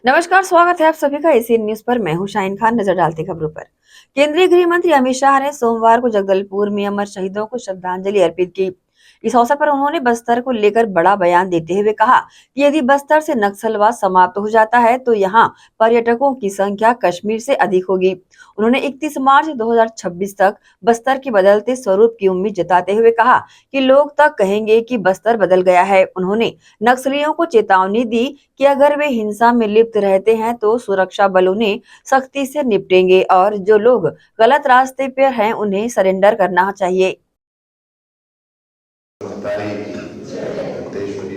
नमस्कार, स्वागत है आप सभी का एसीएन न्यूज पर। मैं हूं शाहीन खान। नजर डालते खबरों पर। केंद्रीय गृह मंत्री अमित शाह ने सोमवार को जगदलपुर में अमर शहीदों को श्रद्धांजलि अर्पित की। इस अवसर पर उन्होंने बस्तर को लेकर बड़ा बयान देते हुए कहा कि यदि बस्तर से नक्सलवाद समाप्त हो जाता है तो यहाँ पर्यटकों की संख्या कश्मीर से अधिक होगी। उन्होंने 31 मार्च 2026 तक बस्तर के बदलते स्वरूप की उम्मीद जताते हुए कहा कि लोग तक कहेंगे कि बस्तर बदल गया है। उन्होंने नक्सलियों को चेतावनी दी कि अगर वे हिंसा में लिप्त रहते हैं तो सुरक्षा बल उन्हें सख्ती से निपटेंगे और जो लोग गलत रास्ते पर हैं उन्हें सरेंडर करना चाहिए।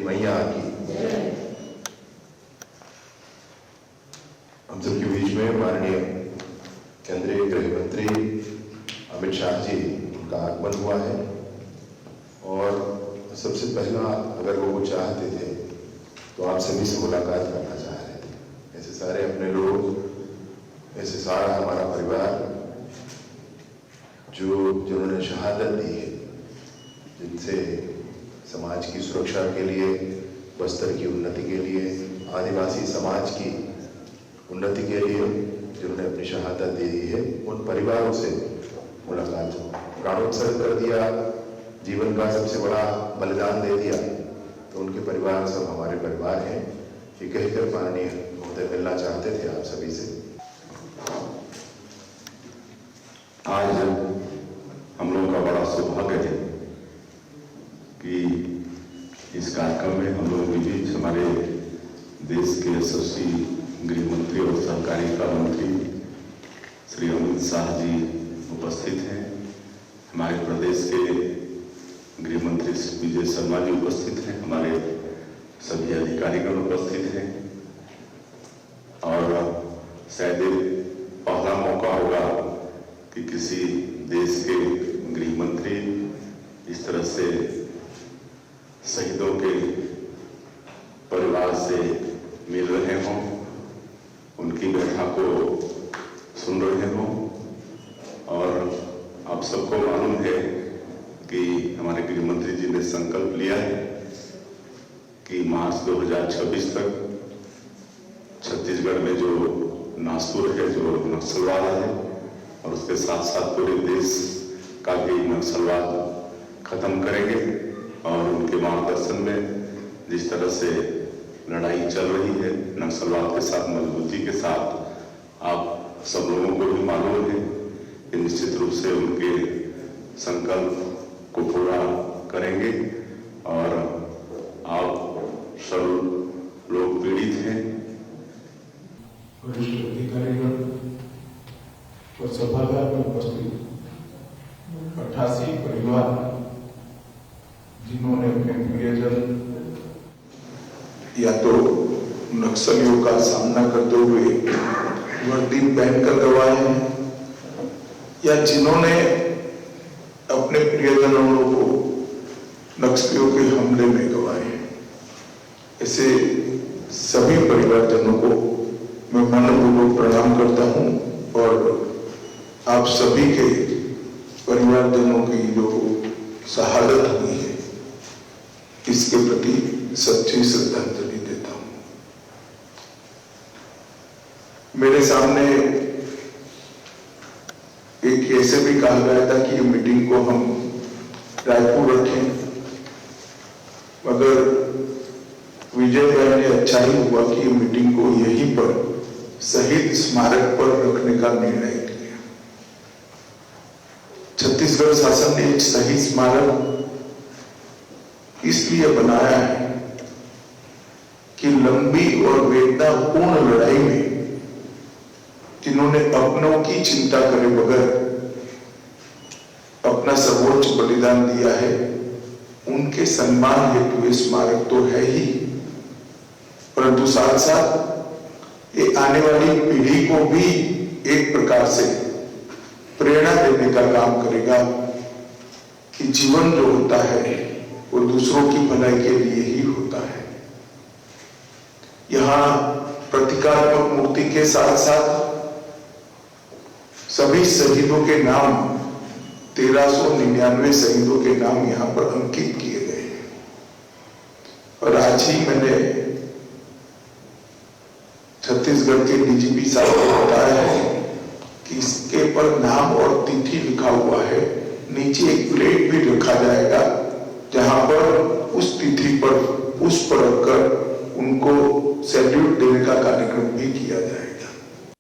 मैया की हम सबके बीच में माननीय केंद्रीय गृह मंत्री अमित शाह जी उनका आगमन हुआ है और सबसे पहला अगर वो चाहते थे तो आप सभी से मुलाकात करना चाह रहे थे। ऐसे सारे अपने लोग, ऐसे सारा हमारा परिवार जिन्होंने शहादत दी है, जिनसे समाज की सुरक्षा के लिए, बस्तर की उन्नति के लिए, आदिवासी समाज की उन्नति के लिए जिन्होंने अपनी शहादत दे दी है, उन परिवारों से मुलाकात प्राणोत्सर्ग कर दिया, जीवन का सबसे बड़ा बलिदान दे दिया, तो उनके परिवार सब हमारे परिवार हैं। ये कहकर माननीय महोदय मिलना चाहते थे आप सभी से। आज हम लोगों का बड़ा सौभाग्य है कि इस कार्यक्रम में हम लोगों के बीच हमारे देश के यशस्वी गृह मंत्री और सहकारिता मंत्री श्री अमित शाह जी उपस्थित हैं। हमारे प्रदेश के गृह मंत्री श्री विजय शर्मा जी उपस्थित हैं। हमारे सभी अधिकारीगण उपस्थित हैं और शायद पहला मौका होगा कि किसी देश के गृह मंत्री इस तरह से शहीदों के परिवार से मिल रहे हों, उनकी व्यथा को सुन रहे हों। और आप सबको मालूम है कि हमारे गृह मंत्री जी ने संकल्प लिया है कि मार्च 2026 तक छत्तीसगढ़ में जो नासूर है, जो नक्सलवाद है, और उसके साथ साथ पूरे देश का भी नक्सलवाद खत्म करेंगे। और उनके मार्गदर्शन में जिस तरह से लड़ाई चल रही है नक्सलवाद के साथ, मजबूती के साथ, आप सब लोगों को भी मालूम है कि निश्चित रूप से उनके संकल्प को पूरा करेंगे। और आप सब लोग पीड़ित हैं, वरिष्ठ अधिकारीगण और सभागार में उपस्थित 88 परिवार जिन्होंने अपने प्रियजन या तो नक्सलियों का सामना करते हुए वर्दी पहनकर गवाए हैं या जिन्होंने अपने प्रियजनों को नक्सलियों के हमले में गवाए हैं, ऐसे सभी परिवारजनों को मैं मनपूर्वक प्रणाम करता हूं और आप सभी के परिवारजनों की जो शहादत हुई है इसके प्रति सच्ची श्रद्धांजलि देता हूं। मेरे सामने एक ऐसे भी कहा गया था कि ये मीटिंग को हम रायपुर रखें, मगर विजय भाई ने अच्छा ही हुआ कि ये मीटिंग को यहीं पर शहीद स्मारक पर रखने का निर्णय लिया। छत्तीसगढ़ शासन ने एक शहीद स्मारक इसलिए बनाया है कि लंबी और वेदनापूर्ण लड़ाई में जिन्होंने अपनों की चिंता करे बगैर अपना सर्वोच्च बलिदान दिया है, उनके सम्मान हेतु ये स्मारक तो है ही, परंतु साथ साथ ये आने वाली पीढ़ी को भी एक प्रकार से प्रेरणा देने का काम करेगा कि जीवन जो होता है वो दूसरों की भलाई के लिए ही होता है। यहाँ प्रतीकात्मक मूर्ति के साथ साथ सभी शहीदों के नाम 1399 शहीदों के नाम यहाँ पर अंकित किए गए हैं। और आज ही मैंने छत्तीसगढ़ के डीजीपी साहब ने बताया है कि इसके पर नाम और तिथि लिखा हुआ है, नीचे एक प्लेट भी रखा जाएगा जहां पर उस तिथि पर पुष्प रखकर उनको सैल्यूट देने का कार्यक्रम भी किया जाएगा।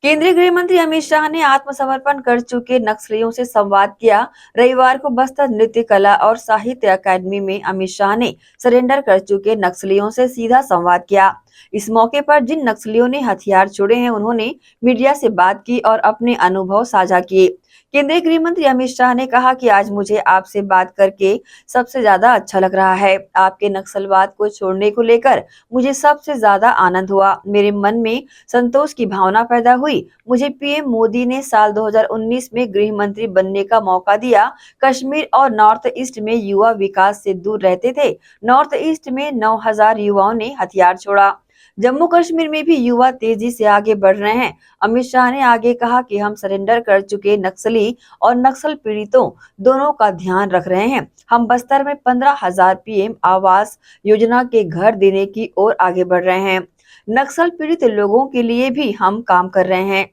केंद्रीय गृह मंत्री अमित शाह ने आत्मसमर्पण कर चुके नक्सलियों से संवाद किया। रविवार को बस्तर नृत्य कला और साहित्य अकादमी में अमित शाह ने सरेंडर कर चुके नक्सलियों से सीधा संवाद किया। इस मौके पर जिन नक्सलियों ने हथियार छोड़े हैं, उन्होंने मीडिया से बात की और अपने अनुभव साझा किए। केंद्रीय गृह मंत्री अमित शाह ने कहा कि आज मुझे आपसे बात करके सबसे ज्यादा अच्छा लग रहा है। आपके नक्सलवाद को छोड़ने को लेकर मुझे सबसे ज्यादा आनंद हुआ। मेरे मन में संतोष की भावना पैदा हुई। मुझे पीएम मोदी ने साल 2019 में गृह मंत्री बनने का मौका दिया। कश्मीर और नॉर्थ ईस्ट में युवा विकास से दूर रहते थे। नॉर्थ ईस्ट में 9000 युवाओं ने हथियार छोड़ा। जम्मू कश्मीर में भी युवा तेजी से आगे बढ़ रहे हैं। अमित शाह ने आगे कहा कि हम सरेंडर कर चुके नक्सली और नक्सल पीड़ितों दोनों का ध्यान रख रहे हैं। हम बस्तर में 15,000 पीएम आवास योजना के घर देने की ओर आगे बढ़ रहे हैं। नक्सल पीड़ित लोगों के लिए भी हम काम कर रहे हैं।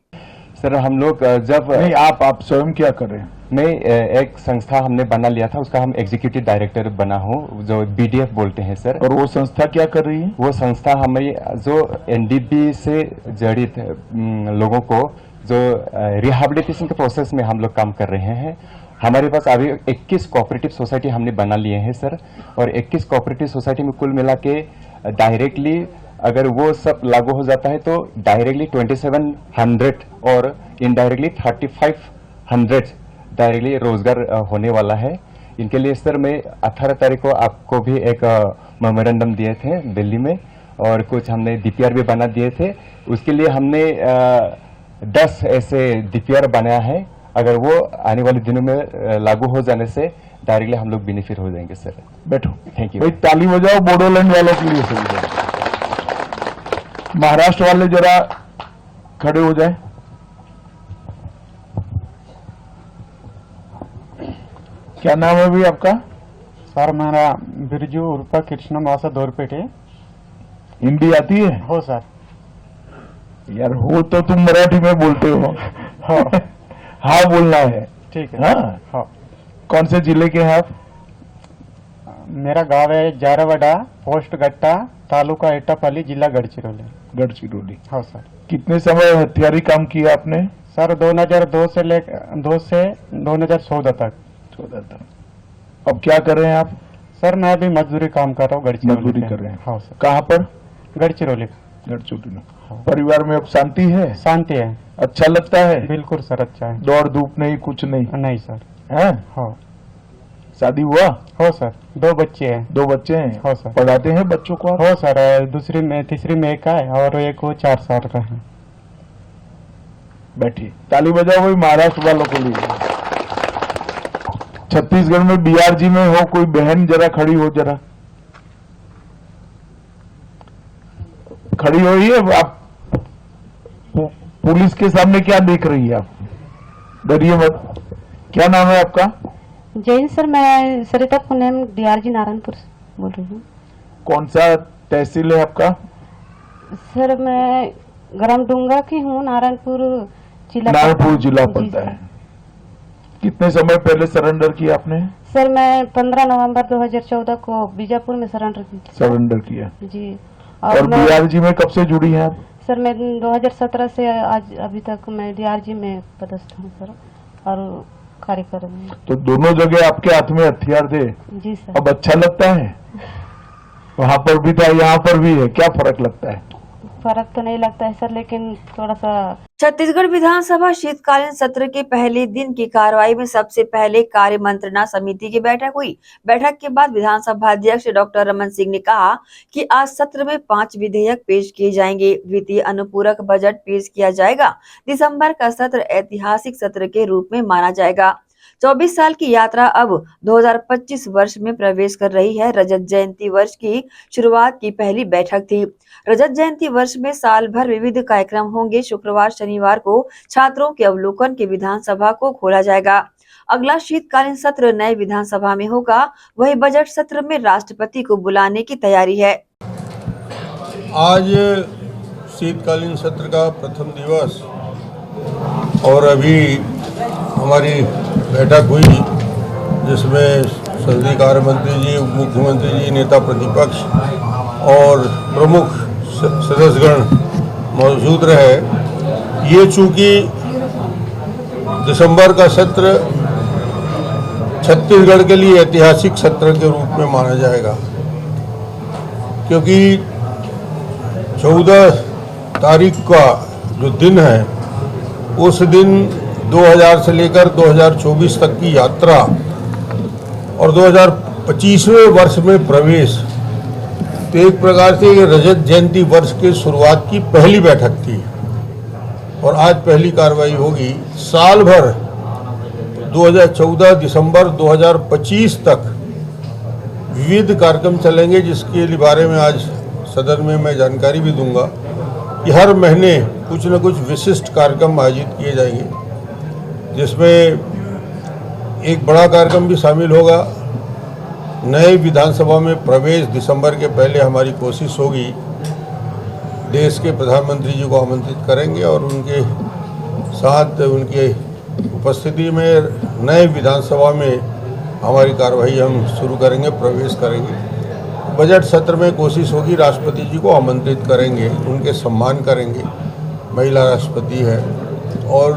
सर हम लोग जब नहीं, आप स्वयं क्या कर रहे हैं? मैं एक संस्था हमने बना लिया था, उसका हम एग्जीक्यूटिव डायरेक्टर बना हूँ, जो बीडीएफ बोलते हैं सर। और वो संस्था क्या कर रही है? वो संस्था हमें जो एनडीपी से जड़ित लोगों को जो रिहेबिलिटेशन के प्रोसेस में हम लोग काम कर रहे हैं। हमारे पास अभी 21 कोऑपरेटिव सोसाइटी हमने बना लिए हैं सर, और 21 कोऑपरेटिव सोसाइटी में कुल मिला के डायरेक्टली अगर वो सब लागू हो जाता है तो डायरेक्टली 2700 और इनडायरेक्टली 3500 डायरेक्टली रोजगार होने वाला है। इनके लिए सर मैं 18 तारीख को आपको भी एक मेमोरेंडम दिए थे दिल्ली में, और कुछ हमने डीपीआर भी बना दिए थे। उसके लिए हमने 10 ऐसे डीपीआर बनाया है। अगर वो आने वाले दिनों में लागू हो जाने से डायरेक्टली हम लोग बेनिफिट हो जाएंगे सर। बैठो, थैंक यू। भाई ताली बजाओ बोडोलैंड वालों के लिए सभी। महाराष्ट्र वाले जरा खड़े हो जाए। क्या नाम है भाई आपका? सर मेरा बिरजू उर्फ कृष्ण वासा दौरपेट है। हिंदी आती है? हो सर। यार हो तो तुम मराठी में बोलते हो। हाँ हाँ बोलना है। ठीक है। हाँ हाँ। कौन से जिले के हैं आप? मेरा गांव है जारावाड़ा, पोस्ट गट्टा, तालुका एटापल्ली, जिला गढ़चिरौली। गढ़चिरौली। हाँ सर। कितने समय हथियारी काम किया आपने? सर 2002 से 2014 तक। 14 तक। अब क्या कर रहे हैं आप? सर मैं अभी मजदूरी काम कर रहा हूँ गढ़चिरौली। मजदूरी कर रहे हैं? हाँ सर। कहाँ पर? गढ़चिरौली। गढ़चिरौली में। हाँ। परिवार में अब शांति है? शांति है। अच्छा लगता है? बिल्कुल सर, अच्छा है। दौड़ धूप नहीं, कुछ नहीं? नहीं सर। है? हाँ। शादी हुआ? हो सर, 2 बच्चे हैं। 2 बच्चे हैं? हो सर। पढ़ाते हैं बच्चों को आप? हो सर, दूसरी में तीसरी में एक है और एक वो 4 साल का है। बैठिए, ताली बजाओ भाई महाराष्ट्र वालों के लिए। छत्तीसगढ़ में बीआरजी में हो कोई बहन, जरा खड़ी हो, जरा खड़ी हो ही है आप। पुलिस के सामने क्या देख रही है आप? डरिए मत। क्या नाम है आपका? जैन सर, मैं सरिता पुनेम डीआरजी नारायणपुर से बोल रही हूँ। कौन सा तहसील है आपका? सर मैं ग्राम डूंगा की हूँ, नारायणपुर जिला। नारायणपुर जिला पड़ता है। कितने समय पहले सरेंडर किया आपने? सर मैं 15 नवंबर 2014 को बीजापुर में सरेंडर की थी। सरेंडर किया जी। और बीआरजी में कब से जुड़ी हैं आप? सर मैं 2017 से आज अभी तक मैं डीआरजी में पदस्थ हूँ सर, और कार्य कर रही हूँ। तो दोनों जगह आपके हाथ में हथियार थे। जी सर। अब अच्छा लगता है? वहाँ पर भी था, यहाँ पर भी है, क्या फर्क लगता है? फर्क तो नहीं लगता है सर, लेकिन थोड़ा सा। छत्तीसगढ़ विधानसभा शीतकालीन सत्र के पहले दिन की कार्रवाई में सबसे पहले कार्य मंत्रणा समिति की बैठक हुई। बैठक के बाद विधानसभा अध्यक्ष डॉक्टर रमन सिंह ने कहा कि आज सत्र में 5 विधेयक पेश किए जाएंगे। द्वितीय अनुपूरक बजट पेश किया जाएगा। दिसंबर का सत्र ऐतिहासिक सत्र के रूप में माना जाएगा। 24 साल की यात्रा अब 2025 वर्ष में प्रवेश कर रही है। रजत जयंती वर्ष की शुरुआत की पहली बैठक थी। रजत जयंती वर्ष में साल भर विविध कार्यक्रम होंगे। शुक्रवार शनिवार को छात्रों के अवलोकन के विधानसभा को खोला जाएगा। अगला शीतकालीन सत्र नए विधानसभा में होगा। वही बजट सत्र में राष्ट्रपति को बुलाने की तैयारी है। आज शीतकालीन सत्र का प्रथम दिवस और अभी हमारी बैठक हुई जिसमें संसदीय कार्य मंत्री जी, उप मुख्यमंत्री जी, नेता प्रतिपक्ष और प्रमुख सदस्यगण मौजूद रहे। ये चूँकि दिसंबर का सत्र छत्तीसगढ़ के लिए ऐतिहासिक सत्र के रूप में माना जाएगा, क्योंकि 14 तारीख का जो दिन है उस दिन 2000 से लेकर 2024 तक की यात्रा और 2025वें वर्ष में प्रवेश, तो एक प्रकार से ये रजत जयंती वर्ष के शुरुआत की पहली बैठक थी और आज पहली कार्रवाई होगी। साल भर 2014 दिसंबर 2025 तक विविध कार्यक्रम चलेंगे, जिसके बारे में आज सदन में मैं जानकारी भी दूंगा कि हर महीने कुछ न कुछ विशिष्ट कार्यक्रम आयोजित किए जाएंगे, जिसमें एक बड़ा कार्यक्रम भी शामिल होगा। नए विधानसभा में प्रवेश दिसंबर के पहले हमारी कोशिश होगी, देश के प्रधानमंत्री जी को आमंत्रित करेंगे और उनके साथ उनके उपस्थिति में नए विधानसभा में हमारी कार्रवाई हम शुरू करेंगे, प्रवेश करेंगे। बजट सत्र में कोशिश होगी राष्ट्रपति जी को आमंत्रित करेंगे, उनके सम्मान करेंगे, महिला राष्ट्रपति है, और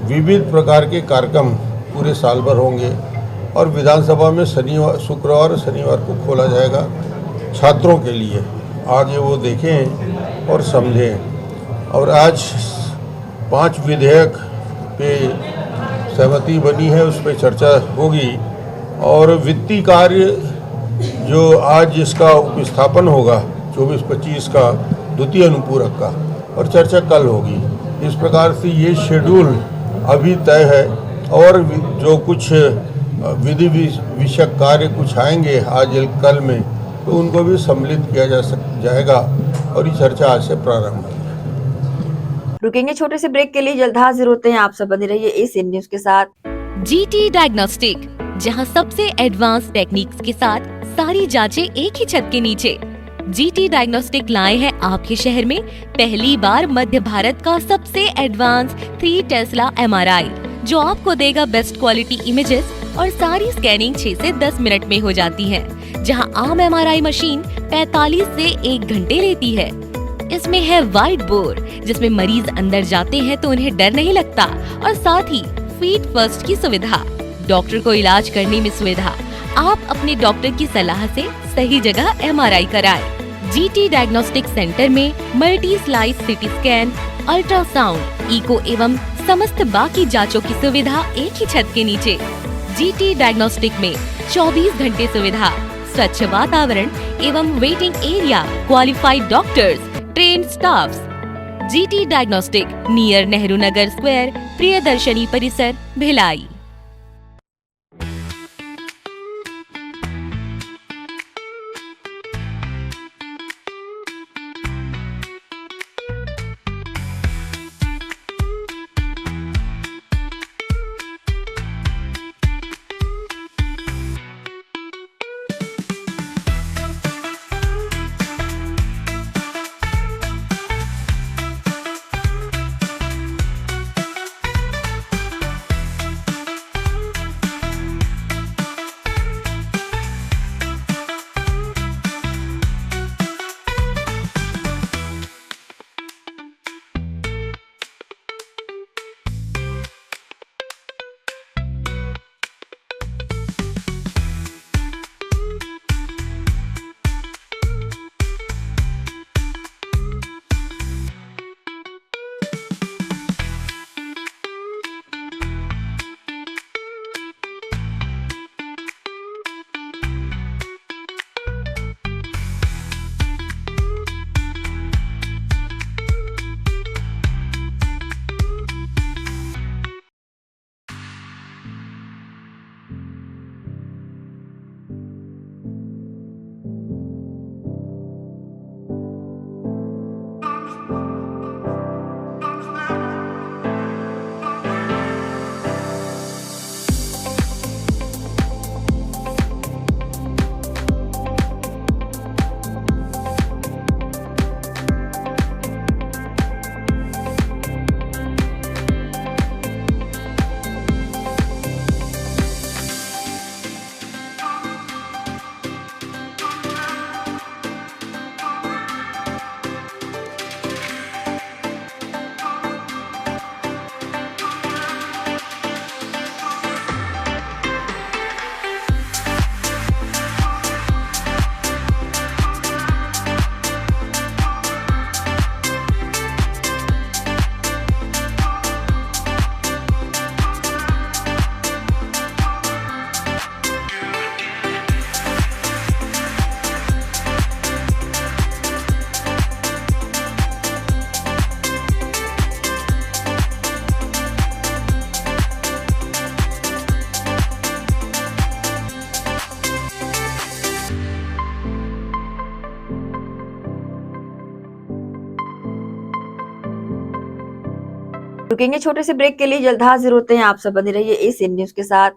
विविध प्रकार के कार्यक्रम पूरे साल भर होंगे। और विधानसभा में शुक्रवार और शनिवार को खोला जाएगा छात्रों के लिए, आगे वो देखें और समझें। और आज 5 विधेयक पे सहमति बनी है, उस पर चर्चा होगी। और वित्तीय कार्य जो आज इसका उपस्थापन होगा 24-25 का द्वितीय अनुपूरक का, और चर्चा कल होगी। इस प्रकार से ये शेड्यूल अभी तय है और जो कुछ विधि विषयक कार्य कुछ आएंगे आज कल में, तो उनको भी सम्मिलित किया जाएगा और ये चर्चा आज से प्रारंभ है। रुकेंगे छोटे से ब्रेक के लिए, जल्द हाजिर होते हैं। आप सब बने रहिए एशियन न्यूज के साथ। GT डायग्नोस्टिक, जहां सबसे एडवांस टेक्निक्स के साथ सारी जांचें एक ही छत के नीचे। GT डायग्नोस्टिक लाए हैं आपके शहर में पहली बार मध्य भारत का सबसे एडवांस 3 टेस्ला MRI, जो आपको देगा बेस्ट क्वालिटी इमेजेस और सारी स्कैनिंग 6 से 10 मिनट में हो जाती है, जहां आम MRI मशीन 45 से 1 घंटे लेती है। इसमें है वाइट बोर्ड, जिसमें मरीज अंदर जाते हैं तो उन्हें डर नहीं लगता, और साथ ही फीट फर्स्ट की सुविधा, डॉक्टर को इलाज करने में सुविधा। आप अपने डॉक्टर की सलाह से सही जगह MRI कराएं। GT डायग्नोस्टिक सेंटर में multi slice CT scan, ultrasound, echo एवं समस्त बाकी जांचों की सुविधा एक ही छत के नीचे। GT डायग्नोस्टिक में 24 घंटे सुविधा, स्वच्छ वातावरण एवं waiting area, qualified doctors, trained staffs. GT diagnostic, near Nehru Nagar square, Priyadarshini परिसर, भिलाई। रुकेंगे छोटे से ब्रेक के लिए, जल्द हाजिर होते हैं। आप सब बने रहिए एशियन न्यूज के साथ।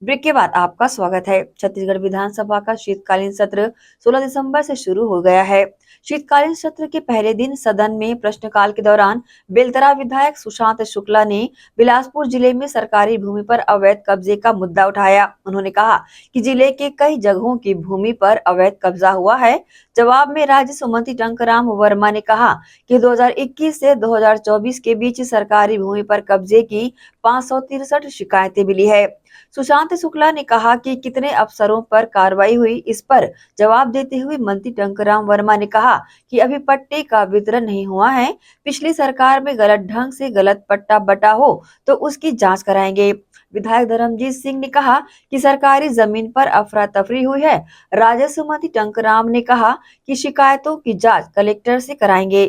ब्रेक के बाद आपका स्वागत है। छत्तीसगढ़ विधानसभा का शीतकालीन सत्र 16 दिसंबर से शुरू हो गया है। शीतकालीन सत्र के पहले दिन सदन में प्रश्नकाल के दौरान बेलतरा विधायक सुशांत शुक्ला ने बिलासपुर जिले में सरकारी भूमि पर अवैध कब्जे का मुद्दा उठाया। उन्होंने कहा कि जिले के कई जगहों की भूमि पर अवैध कब्जा हुआ है। जवाब में राजस्व मंत्री टंकराम वर्मा ने कहा कि 2021 से 2024 के बीच सरकारी भूमि पर कब्जे की 563 शिकायतें मिली है। सुशांत शुक्ला ने कहा कि कितने अफसरों पर कार्रवाई हुई, इस पर जवाब देते हुए मंत्री टंकराम वर्मा ने कहा कि अभी पट्टे का वितरण नहीं हुआ है। पिछली सरकार में गलत ढंग से गलत पट्टा बटा हो तो उसकी जांच कराएंगे। विधायक धर्मजीत सिंह ने कहा कि सरकारी जमीन पर अफरा तफरी हुई है। राजस्व मंत्री टंकराम ने कहा कि शिकायतों की जांच कलेक्टर से कराएंगे।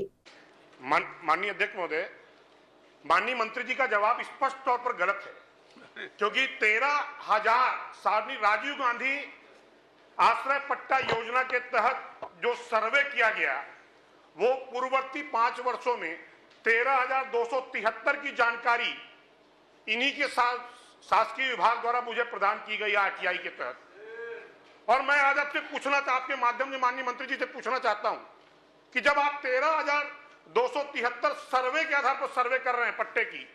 माननीय अध्यक्ष महोदय, माननीय मंत्री जी का जवाब स्पष्ट तौर पर गलत है, क्योंकि 13,000 सारणी राजीव गांधी आश्रय पट्टा योजना के तहत जो सर्वे किया गया, वो पूर्ववर्ती 5 वर्षों में 13,273 की जानकारी इन्हीं के शासकीय विभाग द्वारा मुझे प्रदान की गई आरटीआई के तहत। और मैं आज आपसे आपके माध्यम से माननीय मंत्री जी से पूछना चाहता हूं कि जब आप 13,273 सर्वे के आधार पर सर्वे कर रहे हैं, पट्टे की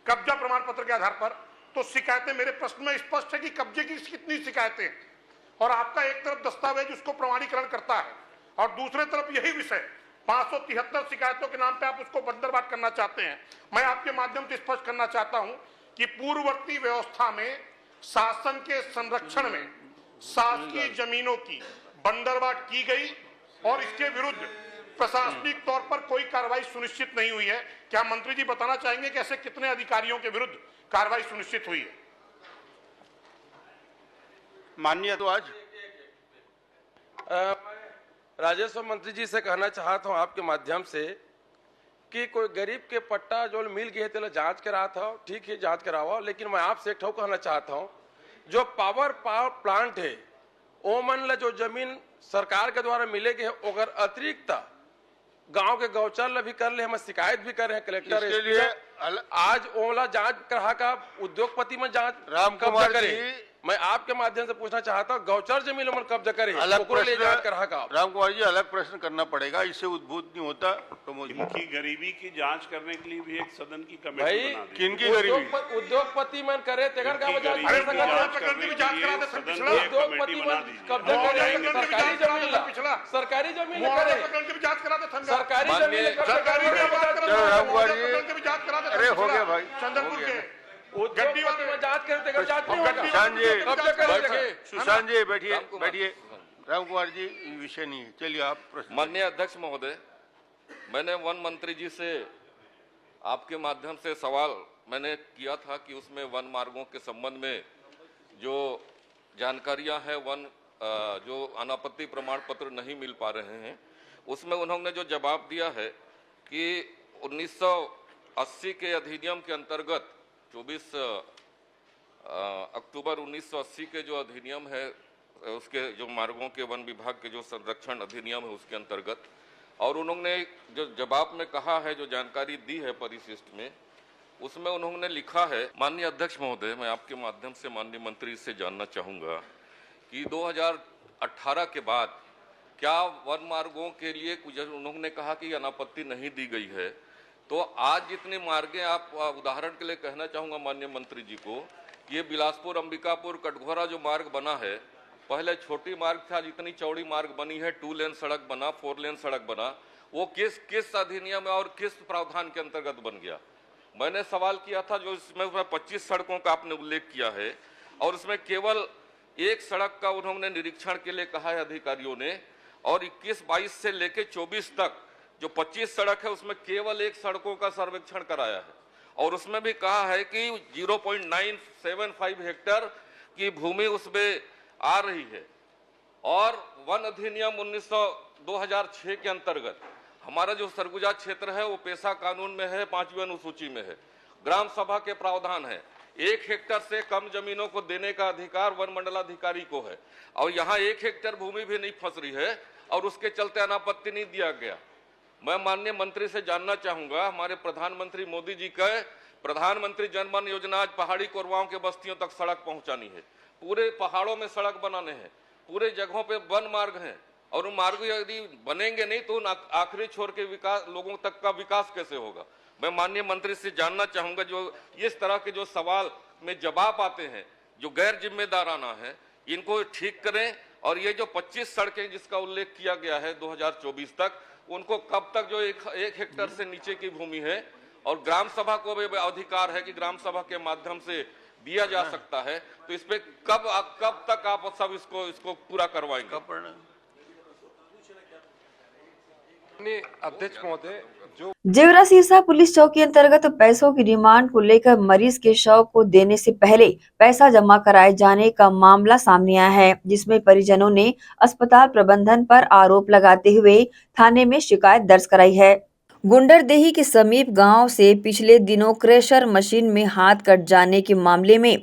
कब्जा प्रमाण पत्र के आधार पर, तो शिकायतें मेरे प्रश्न में स्पष्ट है कि कब्जे की कितनी शिकायतें, और आपका एक तरफ दस्तावेज उसको प्रमाणीकरण करता है और दूसरे तरफ यही विषय 573 शिकायतों के नाम पे आप उसको बंदरबाट करना चाहते हैं। मैं आपके माध्यम से स्पष्ट करना चाहता हूं कि पूर्ववर्ती व्यवस्था में शासन के संरक्षण में शासकीय जमीनों की बंदरबाट की गई और इसके विरुद्ध प्रशासनिक तौर पर कोई कार्रवाई सुनिश्चित नहीं हुई है। क्या मंत्री जी बताना चाहेंगे कि ऐसे कितने अधिकारियों के विरुद्ध कार्रवाई सुनिश्चित हुई है? माननीय तो आज राजस्व मंत्री जी से कहना चाहता हूं आपके माध्यम से कि कोई गरीब के पट्टा जो मिल गए थे जांच करा था, ठीक है जांच कराओ, लेकिन मैं आपसे एक ठोक कहना चाहता हूं, जो पावर प्लांट है वो मन ला जो जमीन सरकार के द्वारा मिलेगी है, अगर अतिरिक्त गांव के गौचर भी कर ले, हम शिकायत भी कर रहे हैं कलेक्टर इसके लिए आज ओला जांच करा का उद्योगपति में जांच राम कब्जा कुमार करे। मैं आपके माध्यम से पूछना चाहता हूँ, गौचर जमीन में कब्जा करे, अलग प्रश्न राम कुमार जी अलग प्रश्न करना पड़ेगा, इससे उद्भूत नहीं होता। तो इनकी गरीबी की जांच करने के लिए भी एक सदन की कमेटी भाई बना दी। किनकी गरीबी? उद्योगपती मन करे तेगर का उद्योगपति मन कब्जा करे सरकारी जमीन करे, सरकारी जमीन राम कुमार जी अरे हो गया भाई, उद्योगपति में जांच करे तेगर जांच नहीं होगा। सुशांत जी बैठिए बैठिए। राम कुमार जी विषय नहीं है, चलिए आप प्रश्न। माननीय अध्यक्ष महोदय, मैंने वन मंत्री जी से आपके माध्यम से सवाल मैंने किया था कि उसमें वन मार्गों के संबंध में जो जानकारियां हैं, वन जो अनापत्ति प्रमाण पत्र नहीं मिल पा रहे हैं, उसमें उन्होंने जो जवाब दिया है कि 1980 के अधिनियम के अंतर्गत 24 अक्टूबर 1980 के जो अधिनियम है, उसके जो मार्गों के वन विभाग के जो संरक्षण अधिनियम है उसके अंतर्गत, और उन्होंने जो जवाब में कहा है, जो जानकारी दी है परिशिष्ट में, उसमें उन्होंने लिखा है। माननीय अध्यक्ष महोदय, मैं आपके माध्यम से माननीय मंत्री से जानना चाहूँगा कि 2018 के बाद क्या वन मार्गों के लिए कुछ, उन्होंने कहा कि अनापत्ति नहीं दी गई है, तो आज जितनी मार्गें, आप उदाहरण के लिए कहना चाहूँगा माननीय मंत्री जी को, ये बिलासपुर अंबिकापुर कटघोरा जो मार्ग बना है, पहले छोटी मार्ग था, जितनी चौड़ी मार्ग बनी है, 2 लेन सड़क बना, 4 लेन सड़क बना, वो किस अधिनियम और किस प्रावधान के अंतर्गत बन गया? मैंने सवाल किया था, जो इसमें 25 सड़कों का आपने उल्लेख किया है और उसमें केवल एक सड़क का उन्होंने निरीक्षण के लिए कहा है अधिकारियों ने, और 21-22 से लेके 24 तक जो 25 सड़क है उसमें केवल एक सड़कों का सर्वेक्षण कराया है, और उसमें भी कहा है कि 0.975 हेक्टेयर की भूमि उसमें आ रही है। और वन अधिनियम 2006 के अंतर्गत हमारा जो सरगुजा क्षेत्र है वो पेशा कानून में है, 5वीं अनुसूची में है, ग्राम सभा के प्रावधान है, 1 हेक्टेयर से कम जमीनों को देने का अधिकार वन मंडलाधिकारी को है, और यहाँ 1 हेक्टेयर भूमि भी नहीं फंस रही है और उसके चलते अनापत्ति नहीं दिया गया। मैं माननीय मंत्री से जानना चाहूंगा, हमारे प्रधानमंत्री मोदी जी का प्रधानमंत्री जनधन योजना आज पहाड़ी कोरवाओं के बस्तियों तक सड़क पहुंचानी है, पूरे पहाड़ों में सड़क बनाने हैं, पूरे जगहों पे वन मार्ग हैं, और उन मार्ग यदि बनेंगे नहीं तो आखिरी छोर के विकास, लोगों तक का विकास कैसे होगा। मैं माननीय मंत्री से जानना चाहूंगा, जो इस तरह के जो सवाल में जवाब आते हैं जो गैर जिम्मेदाराना है, इनको ठीक करें। और ये जो 25 सड़कें जिसका उल्लेख किया गया है 2024 तक, उनको कब तक, जो एक हेक्टेयर से नीचे की भूमि है, और ग्राम सभा को भी अधिकार है कि ग्राम सभा के माध्यम से दिया जा सकता है, तो इस पे कब तक आप सब इसको पूरा करवाएंगे। अध्यक्ष महोदय, जो जेवरा सिरसा पुलिस चौकी अंतर्गत पैसों की डिमांड को लेकर मरीज के शव को देने से पहले पैसा जमा कराए जाने का मामला सामने आया है, जिसमें परिजनों ने अस्पताल प्रबंधन पर आरोप लगाते हुए थाने में शिकायत दर्ज कराई है। गुंडरदेही के समीप गांव से पिछले दिनों क्रेशर मशीन में हाथ कट जाने के मामले में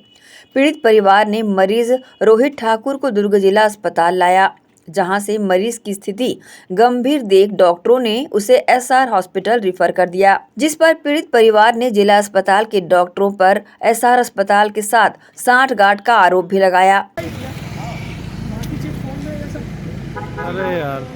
पीड़ित परिवार ने मरीज रोहित ठाकुर को दुर्ग जिला अस्पताल लाया, जहां से मरीज की स्थिति गंभीर देख डॉक्टरों ने उसे एसआर हॉस्पिटल रिफर कर दिया, जिस पर पीड़ित परिवार ने जिला अस्पताल के डॉक्टरों पर एसआर अस्पताल के साथ सांठगांठ का आरोप भी लगाया। अरे यार,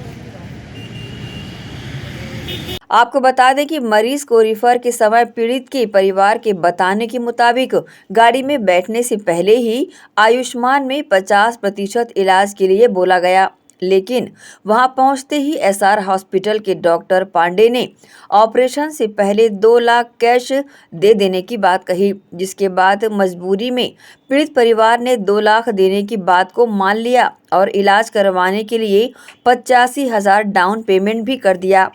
आपको बता दें कि मरीज को रिफर के समय पीड़ित के परिवार के बताने के मुताबिक गाड़ी में बैठने से पहले ही आयुष्मान में 50% इलाज के लिए बोला गया, लेकिन वहां पहुंचते ही एसआर हॉस्पिटल के डॉक्टर पांडे ने ऑपरेशन से पहले 2 लाख कैश दे देने की बात कही, जिसके बाद मजबूरी में पीड़ित परिवार ने 2 लाख देने की बात को मान लिया और इलाज करवाने के लिए 85,000 डाउन पेमेंट भी कर दिया।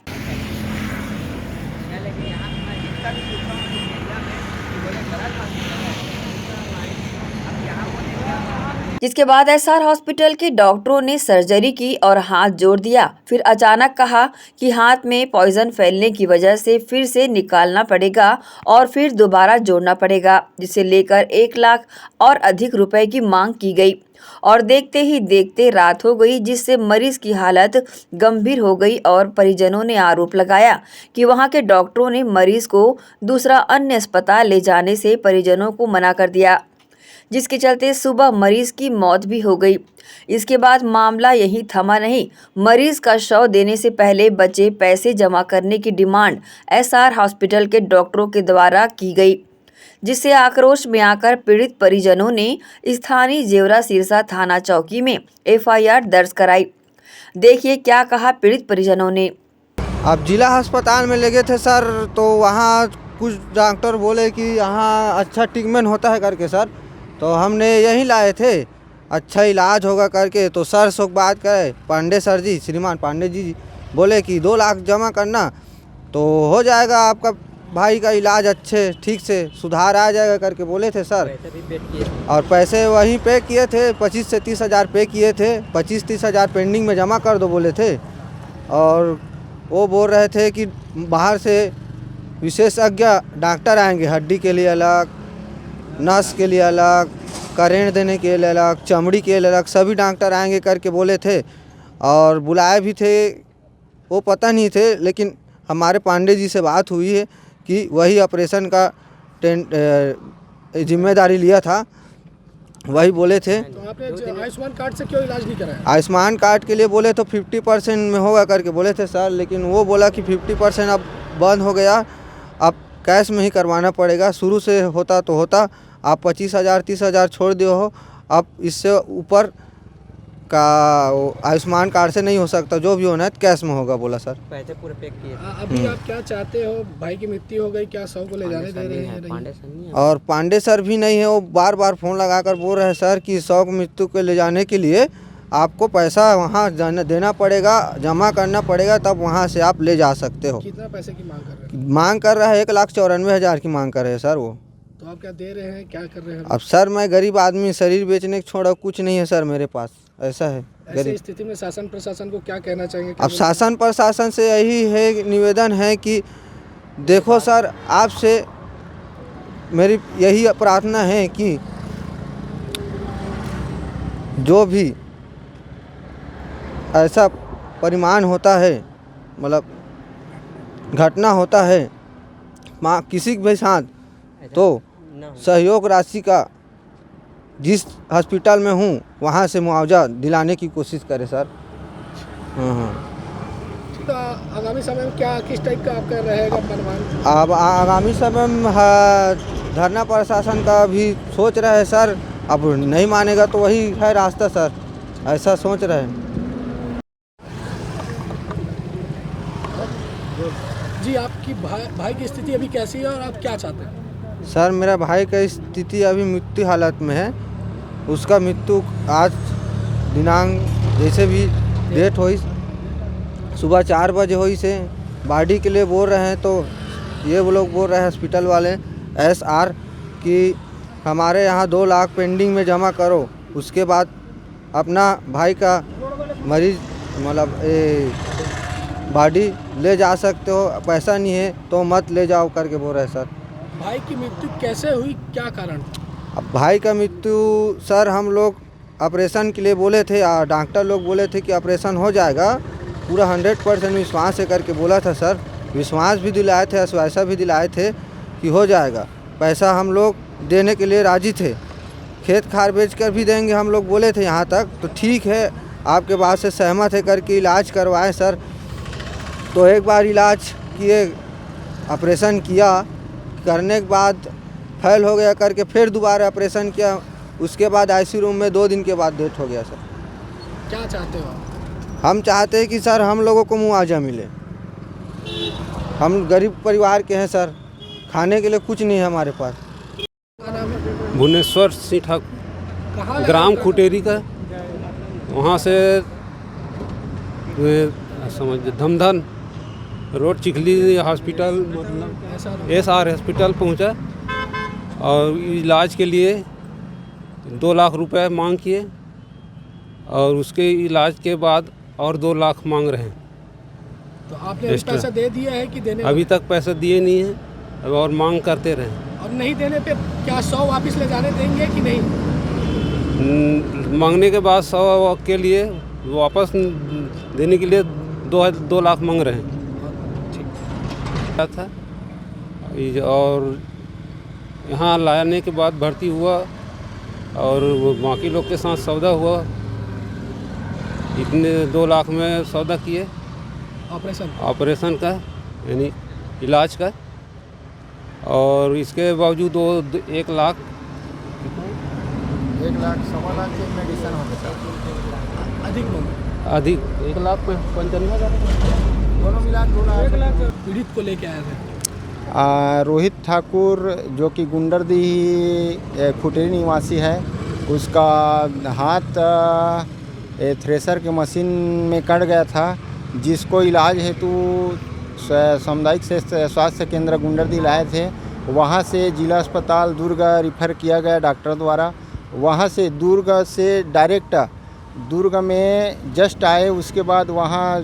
जिसके बाद एसआर हॉस्पिटल के डॉक्टरों ने सर्जरी की और हाथ जोड़ दिया। फिर अचानक कहा कि हाथ में पॉइजन फैलने की वजह से फिर से निकालना पड़ेगा और फिर दोबारा जोड़ना पड़ेगा, जिसे लेकर 1 लाख और अधिक रुपए की मांग की गई और देखते ही देखते रात हो गई, जिससे मरीज की हालत गंभीर हो गई और परिजनों ने आरोप लगाया कि वहां के डॉक्टरों ने मरीज को दूसरा अन्य अस्पताल ले जाने से परिजनों को मना कर दिया, जिसके चलते सुबह मरीज की मौत भी हो गई। इसके बाद मामला यहीं थमा नहीं, मरीज का शव देने से पहले बचे पैसे जमा करने की डिमांड एसआर हॉस्पिटल के डॉक्टरों के द्वारा की गई, जिससे आक्रोश में आकर पीड़ित परिजनों ने स्थानीय जेवरा सिरसा थाना चौकी में एफआईआर दर्ज कराई। देखिए क्या कहा पीड़ित परिजनों ने। अब जिला अस्पताल में ले गए थे सर, तो वहाँ कुछ डॉक्टर बोले कि यहाँ अच्छा ट्रीटमेंट होता है करके सर, तो हमने यहीं लाए थे, अच्छा इलाज होगा करके। तो सर से बात करे, पांडे सर जी, श्रीमान पांडे जी बोले कि 2 लाख जमा करना तो हो जाएगा, आपका भाई का इलाज अच्छे ठीक से सुधार आ जाएगा करके बोले थे सर। और पैसे वहीं पे किए थे, 25 से 30 हज़ार पे किए थे, 25-30 हज़ार पेंडिंग में जमा कर दो बोले थे। और वो बोल रहे थे कि बाहर से विशेषज्ञ डॉक्टर आएंगे, हड्डी के लिए अलग, नस के लिए अलग, करेंट देने के लिए अलग, चमड़ी के लिए अलग, सभी डॉक्टर आएंगे करके बोले थे। और बुलाए भी थे, वो पता नहीं थे, लेकिन हमारे पांडे जी से बात हुई है कि वही ऑपरेशन का जिम्मेदारी लिया था, वही बोले थे। तो आपने आयुष्मान कार्ड से क्यों इलाज नहीं कराया? आयुष्मान कार्ड के लिए बोले तो 50% में होगा करके बोले थे सर, लेकिन वो बोला कि 50% अब बंद हो गया, अब कैश में ही करवाना पड़ेगा। शुरू से होता तो होता, आप 25,000 30,000 छोड़ दिए हो, अब इससे ऊपर का आयुष्मान कार्ड से नहीं हो सकता, जो भी होना है कैश में होगा बोला सर। पैसे पूरे पे किए। अभी आप क्या चाहते हो? भाई की मृत्यु हो गई, क्या शव को ले जाने दे रहे हैं? और पांडे सर भी नहीं है, वो बार बार फ़ोन लगाकर बोल रहे हैं सर कि शव को मृत्यु को ले जाने के लिए आपको पैसा वहाँ देना पड़ेगा, जमा करना पड़ेगा, तब वहाँ से आप ले जा सकते हो। कितना पैसे की मांग कर रहे हैं? मांग कर रहा है 1,94,000 की मांग कर रहे हैं सर वो। तो आप क्या दे रहे हैं, क्या कर रहे हैं? अब सर मैं गरीब आदमी, शरीर बेचने के छोड़ा कुछ नहीं है सर मेरे पास, ऐसा है। ऐसी स्थिति में शासन प्रशासन को क्या कहना चाहेंगे? अब शासन प्रशासन से यही है, निवेदन है कि देखो सर, आपसे मेरी यही प्रार्थना है कि जो भी ऐसा परिमाण होता है, मतलब घटना होता है किसी के भी साथ, तो सहयोग राशि का जिस हॉस्पिटल में हूँ वहाँ से मुआवजा दिलाने की कोशिश करें सर। हाँ। तो आगामी समय में क्या किस टाइप का आपका रहेगा परिवार? अब आगामी समय में धरना प्रशासन का भी सोच रहे हैं सर। अब नहीं मानेगा तो वही है रास्ता सर, ऐसा सोच रहे हैं। जी आपकी भाई की स्थिति अभी कैसी है और आप क्या चाहते हैं? सर मेरा भाई का स्थिति अभी मृत्यु हालत में है। उसका मृत्यु आज दिनांक जैसे भी डेट हुई सुबह 4 बजे हुई से बॉडी के लिए बोल रहे हैं, तो ये वो लोग बोल रहे हैं हॉस्पिटल वाले SR कि हमारे यहाँ 2 लाख पेंडिंग में जमा करो, उसके बाद अपना भाई का मरीज मतलब बॉडी ले जा सकते हो, पैसा नहीं है तो मत ले जाओ करके बोल रहे हैं सर। भाई की मृत्यु कैसे हुई, क्या कारण? अब भाई का मृत्यु सर हम लोग ऑपरेशन के लिए बोले थे, डॉक्टर लोग बोले थे कि ऑपरेशन हो जाएगा, पूरा 100% विश्वास है करके बोला था सर। विश्वास भी दिलाए थे, आश्वासन भी दिलाए थे कि हो जाएगा। पैसा हम लोग देने के लिए राजी थे, खेत खार बेच कर भी देंगे हम लोग बोले थे यहाँ तक। तो ठीक है आपके बात से सहमत है करके इलाज करवाए सर। तो एक बार इलाज किए, ऑपरेशन किया, करने के बाद फेल हो गया करके फिर दोबारा ऑपरेशन किया, उसके बाद ICU रूम में 2 दिन के बाद डेथ हो गया सर। क्या चाहते हो? हम चाहते हैं कि सर हम लोगों को मुआवजा मिले। हम गरीब परिवार के हैं सर, खाने के लिए कुछ नहीं है हमारे पास। भुवनेश्वर सिंह ठाकुर, ग्राम खुटेरी का, वहाँ से समझ धमधन रोड चिखली हॉस्पिटल मतलब SR हॉस्पिटल पहुँचा और इलाज के लिए 2 लाख रुपए मांग किए और उसके इलाज के बाद और 2 लाख मांग रहे हैं। तो आपने पैसा दे दिया है कि देने? अभी तक पैसा दिए नहीं है और मांग करते रहे। और नहीं देने पे क्या 100 वापस ले जाने देंगे कि नहीं? मांगने के बाद 100 के लिए वापस देने के लिए 2 लाख मांग रहे हैं। था और यहाँ लाने के बाद भर्ती हुआ और बाकी लोग के साथ सौदा हुआ, इतने 2 लाख में सौदा किए ऑपरेशन का यानी इलाज का, और इसके बावजूद 1 लाख 1,15,00,000 के मेडिसिन हो गया अधिक 1,95,000 दोनों मिला 2 लाख पीड़ित को लेके आए थे। रोहित ठाकुर जो कि गुंडरदी खुटेरी निवासी है, उसका हाथ थ्रेसर के मशीन में कट गया था, जिसको इलाज हेतु सामुदायिक स्वास्थ्य केंद्र गुंडरदी लाए थे। वहाँ से जिला अस्पताल दुर्ग रिफ़र किया गया डॉक्टर द्वारा। वहाँ से दुर्ग से डायरेक्ट दुर्ग में जस्ट आए, उसके बाद वहाँ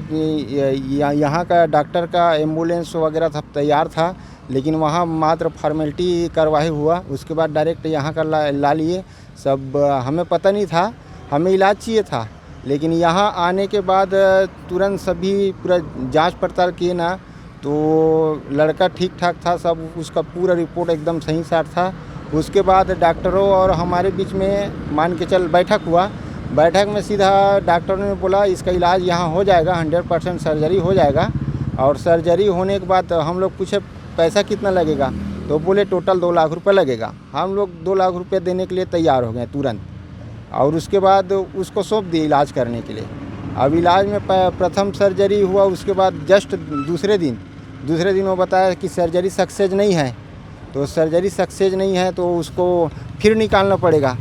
यहाँ का डॉक्टर का एम्बुलेंस वगैरह सब तैयार था, लेकिन वहाँ मात्र फॉर्मेलिटी करवाए हुआ, उसके बाद डायरेक्ट यहाँ का ला लिए सब। हमें पता नहीं था, हमें इलाज चाहिए था, लेकिन यहाँ आने के बाद तुरंत सभी पूरा जांच पड़ताल किए ना, तो लड़का ठीक ठाक था, सब उसका पूरा रिपोर्ट एकदम सही साठ था। उसके बाद डॉक्टरों और हमारे बीच में मान के चल बैठक हुआ। बैठक में सीधा डॉक्टरों ने बोला इसका इलाज यहाँ हो जाएगा, 100% सर्जरी हो जाएगा। और सर्जरी होने के बाद हम लोग पूछे पैसा कितना लगेगा, तो बोले टोटल 2 लाख रुपए लगेगा। हम लोग 2 लाख रुपए देने के लिए तैयार हो गए तुरंत, और उसके बाद उसको सौंप दिए इलाज करने के लिए। अब इलाज में प्रथम सर्जरी हुआ, उसके बाद जस्ट दूसरे दिन वो बताया कि सर्जरी सक्सेस नहीं है। तो सर्जरी सक्सेस नहीं है तो उसको फिर निकालना पड़ेगा।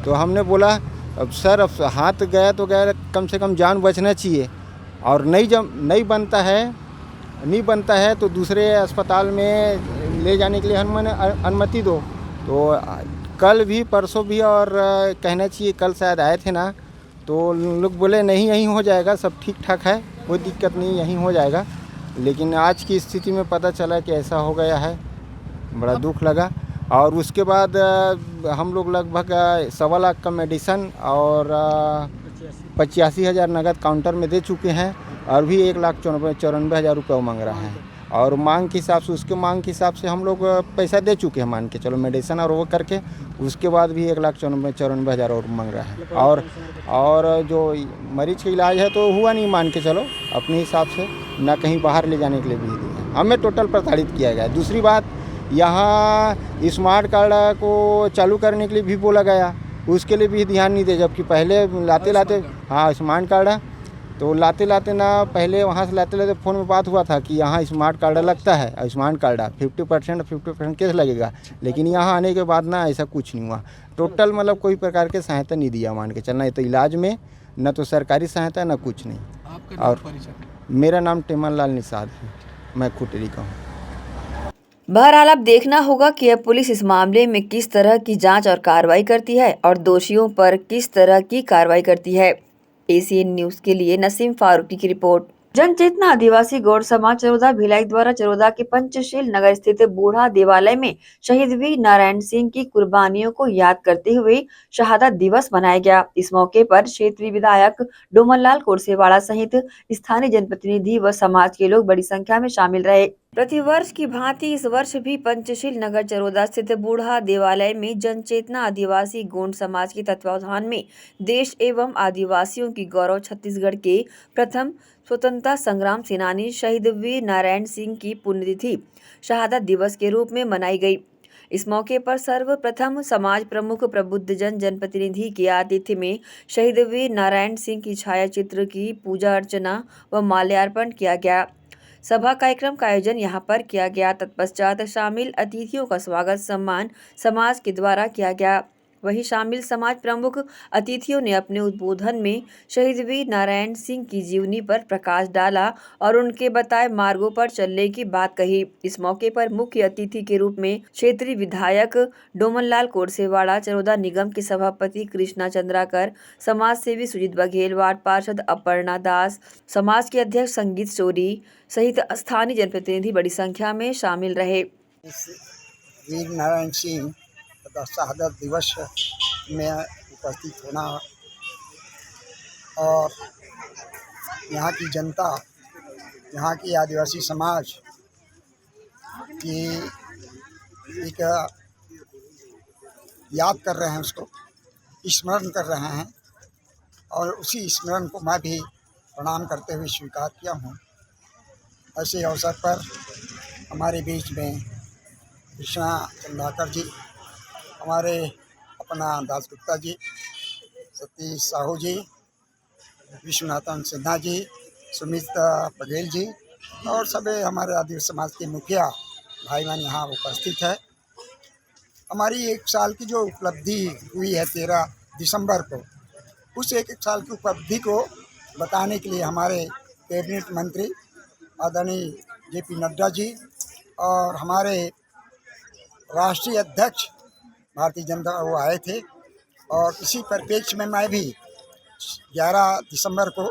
तो हमने बोला अब सर अब हाथ गया तो गया, कम से कम जान बचना चाहिए, और नहीं बनता है तो दूसरे अस्पताल में ले जाने के लिए अनुमति दो। तो कल भी परसों भी और कहना चाहिए कल शायद आए थे ना, तो लोग बोले नहीं यहीं हो जाएगा, सब ठीक ठाक है, कोई दिक्कत नहीं, यहीं हो जाएगा। लेकिन आज की स्थिति में पता चला कि ऐसा हो गया है, बड़ा दुख लगा। और उसके बाद हम लोग लगभग 1.25 लाख का मेडिसन और 85,000 नगद काउंटर में दे चुके हैं, और भी 1,94,000 रुपये मांग रहा है। और मांग के हिसाब से, उसके मांग के हिसाब से हम लोग पैसा दे चुके हैं, मान के चलो मेडिसिन और वो करके। उसके बाद भी 1,94,000 और मांग रहा है। और जो मरीज का इलाज है तो हुआ नहीं, मान के चलो अपने हिसाब से, ना कहीं बाहर ले जाने के लिए भी दिए। हमें टोटल प्रताड़ित किया गया। दूसरी बात, यहाँ स्मार्ट कार्ड को चालू करने के लिए भी बोला गया, उसके लिए भी ध्यान नहीं दे। जबकि पहले लाते हाँ स्मार्ट कार्ड है, तो लाते ना पहले वहाँ से लाते फ़ोन में बात हुआ था कि यहाँ स्मार्ट कार्ड लगता है, स्मार्ट कार्ड 50% केस लगेगा। लेकिन यहाँ आने के बाद ना ऐसा कुछ नहीं हुआ। टोटल मतलब कोई प्रकार के सहायता नहीं दिया, मान के चलना। तो इलाज में न तो सरकारी सहायता न कुछ नहीं। और मेरा नाम टेमन लाल निषाद है, मैं खुटेरी का हूँ। बहरहाल अब देखना होगा कि अब पुलिस इस मामले में किस तरह की जांच और कार्रवाई करती है और दोषियों पर किस तरह की कार्रवाई करती है। एसीएन न्यूज के लिए नसीम फारूकी की रिपोर्ट। जन चेतना आदिवासी गौड़ समाज चरोदा भिलाई द्वारा चरोदा के पंचशील नगर स्थित बूढ़ा देवालय में शहीद वीर नारायण सिंह की कुर्बानियों को याद करते हुए शहादत दिवस मनाया गया। इस मौके पर क्षेत्रीय विधायक डोमनलाल कोरसेवाड़ा सहित स्थानीय जनप्रतिनिधि व समाज के लोग बड़ी संख्या में शामिल रहे। प्रतिवर्ष की भांति इस वर्ष भी पंचशील नगर चरोदा स्थित बूढ़ा देवालय में जन चेतना आदिवासी गोंड समाज के तत्वावधान में देश एवं आदिवासियों की गौरव छत्तीसगढ़ के प्रथम स्वतंत्रता संग्राम सेनानी शहीद वीर नारायण सिंह की पुण्यतिथि शहादत दिवस के रूप में मनाई गई। इस मौके पर सर्वप्रथम समाज प्रमुख प्रबुद्धजन जनप्रतिनिधि के आतिथ्य में शहीद वीर नारायण सिंह की छाया चित्र की पूजा अर्चना व माल्यार्पण किया गया। सभा कार्यक्रम का आयोजन यहां पर किया गया। तत्पश्चात शामिल अतिथियों का स्वागत सम्मान समाज के द्वारा किया गया। वहीं शामिल समाज प्रमुख अतिथियों ने अपने उद्बोधन में शहीद वीर नारायण सिंह की जीवनी पर प्रकाश डाला और उनके बताए मार्गों पर चलने की बात कही। इस मौके पर मुख्य अतिथि के रूप में क्षेत्रीय विधायक डोमनलाल कोरसेवाड़ा, चरोदा निगम के सभापति कृष्णा चंद्राकर, समाज सेवी सुजीत बघेल, वार्ड पार्षद अपर्णा दास, समाज के अध्यक्ष संगीत चोरी सहित स्थानीय जनप्रतिनिधि बड़ी संख्या में शामिल रहे। वीर नारायण सिंह शहादत दिवस में उपस्थित होना और यहाँ की जनता, यहाँ की आदिवासी समाज की एक याद कर रहे हैं, उसको स्मरण कर रहे हैं और उसी स्मरण को मैं भी प्रणाम करते हुए स्वीकार किया हूँ। ऐसे अवसर पर हमारे बीच में कृष्णा चंद्राकर जी, हमारे अपना दासगुप्ता जी, सतीश साहू जी, विश्वनाथन सिन्हा जी, सुमित बघेल जी और सभी हमारे आदिवासी समाज के मुखिया भाई बहन यहाँ उपस्थित है। हमारी 1 साल की जो उपलब्धि हुई है 13 दिसंबर को, उस 1 साल की उपलब्धि को बताने के लिए हमारे कैबिनेट मंत्री आदरणीय जेपी नड्डा जी और हमारे राष्ट्रीय अध्यक्ष भारतीय जनता वो आए थे और इसी परिप्रेक्ष्य में मैं भी 11 दिसंबर को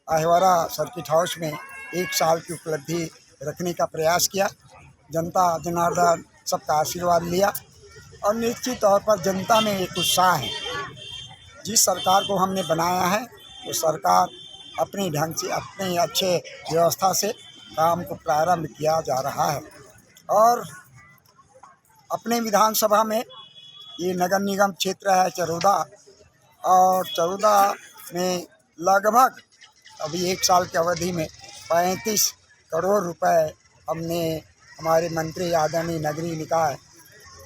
अहिवारा सर्किट हाउस में 1 साल की उपलब्धि रखने का प्रयास किया। जनता जनार्दन सबका आशीर्वाद लिया और निश्चित तौर पर जनता में एक उत्साह है। जिस सरकार को हमने बनाया है वो सरकार अपने ढंग से, अपने अच्छे व्यवस्था से काम को प्रारंभ किया जा रहा है और अपने विधानसभा में ये नगर निगम क्षेत्र है चरोदा और चरोदा में लगभग अभी 1 साल की अवधि में 35 करोड़ रुपए हमने हमारे मंत्री आदरणीय नगरीय निकाय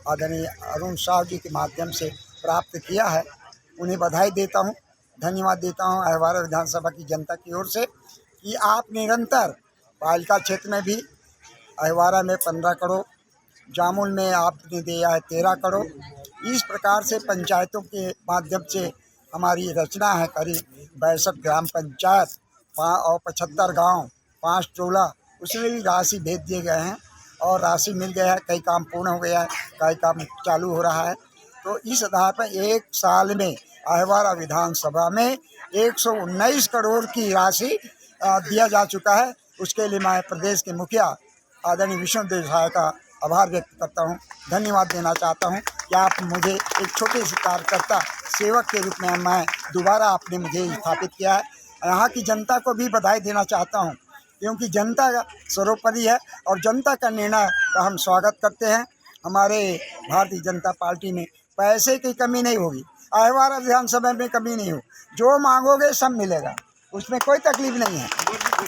आदरणीय अरुण साहु जी के माध्यम से प्राप्त किया है। उन्हें बधाई देता हूँ, धन्यवाद देता हूँ अहिवारा विधानसभा की जनता की ओर से कि आप निरंतर पालिका क्षेत्र में भी अहिवारा में 15 करोड़, जामुल में आपने दिया है 13 करोड़। इस प्रकार से पंचायतों के माध्यम से हमारी रचना है करीब 62 ग्राम पंचायत और 75 गांव, 5 टोला, उसमें भी राशि भेज दिए गए हैं और राशि मिल गया है। कई काम पूर्ण हो गया है, कई काम चालू हो रहा है। तो इस आधार पर 1 साल में अहिवारा विधानसभा में 119 करोड़ की राशि दिया जा चुका है। उसके लिए मैं प्रदेश के मुखिया आदरणीय विष्णुदेव साय का आभार व्यक्त करता हूं, धन्यवाद देना चाहता हूं कि आप मुझे एक छोटे से कार्यकर्ता सेवक के रूप में दोबारा आपने मुझे स्थापित किया है। यहाँ की जनता को भी बधाई देना चाहता हूं क्योंकि जनता का सर्वोपरि है और जनता का निर्णय का हम स्वागत करते हैं। हमारे भारतीय जनता पार्टी में पैसे की कमी नहीं होगी, आने विधानसभा में कमी नहीं हो, जो मांगोगे सब मिलेगा, उसमें कोई तकलीफ नहीं है।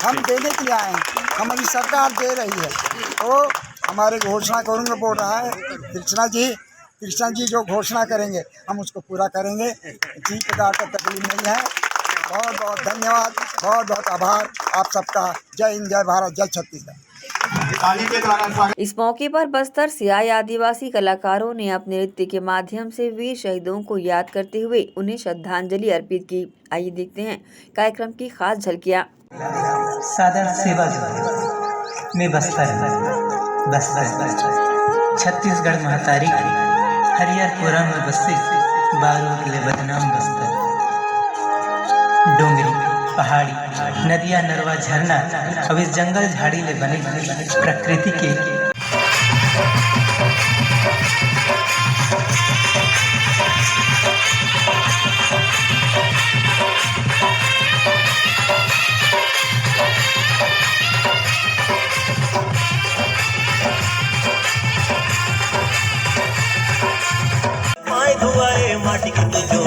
हम देने के लिए आए हैं, हमारी सरकार दे रही है, तो हमारे घोषणा करूँगा बोल रहा है कृष्णा जी जो घोषणा करेंगे हम उसको पूरा करेंगे, किसी प्रकार का तकलीफ नहीं है। बहुत बहुत धन्यवाद, बहुत बहुत आभार आप सबका। जय हिंद, जय भारत, जय छत्तीसगढ़। इस मौके पर बस्तर से आए आदिवासी कलाकारों ने अपने नृत्य के माध्यम से वीर शहीदों को याद करते हुए उन्हें श्रद्धांजलि अर्पित की। आइए देखते हैं कार्यक्रम की खास झलकियां। सादर सेवा में बस्तर छत्तीसगढ़ महतारी हरिहरपुरा में बस्ती बारूद ले बदनाम बस्तर। डोंगरी पहाड़ी नदिया नरवा झरना अब इस जंगल झाड़ी ले बने प्रकृति के माय धुआए माटी की तुझो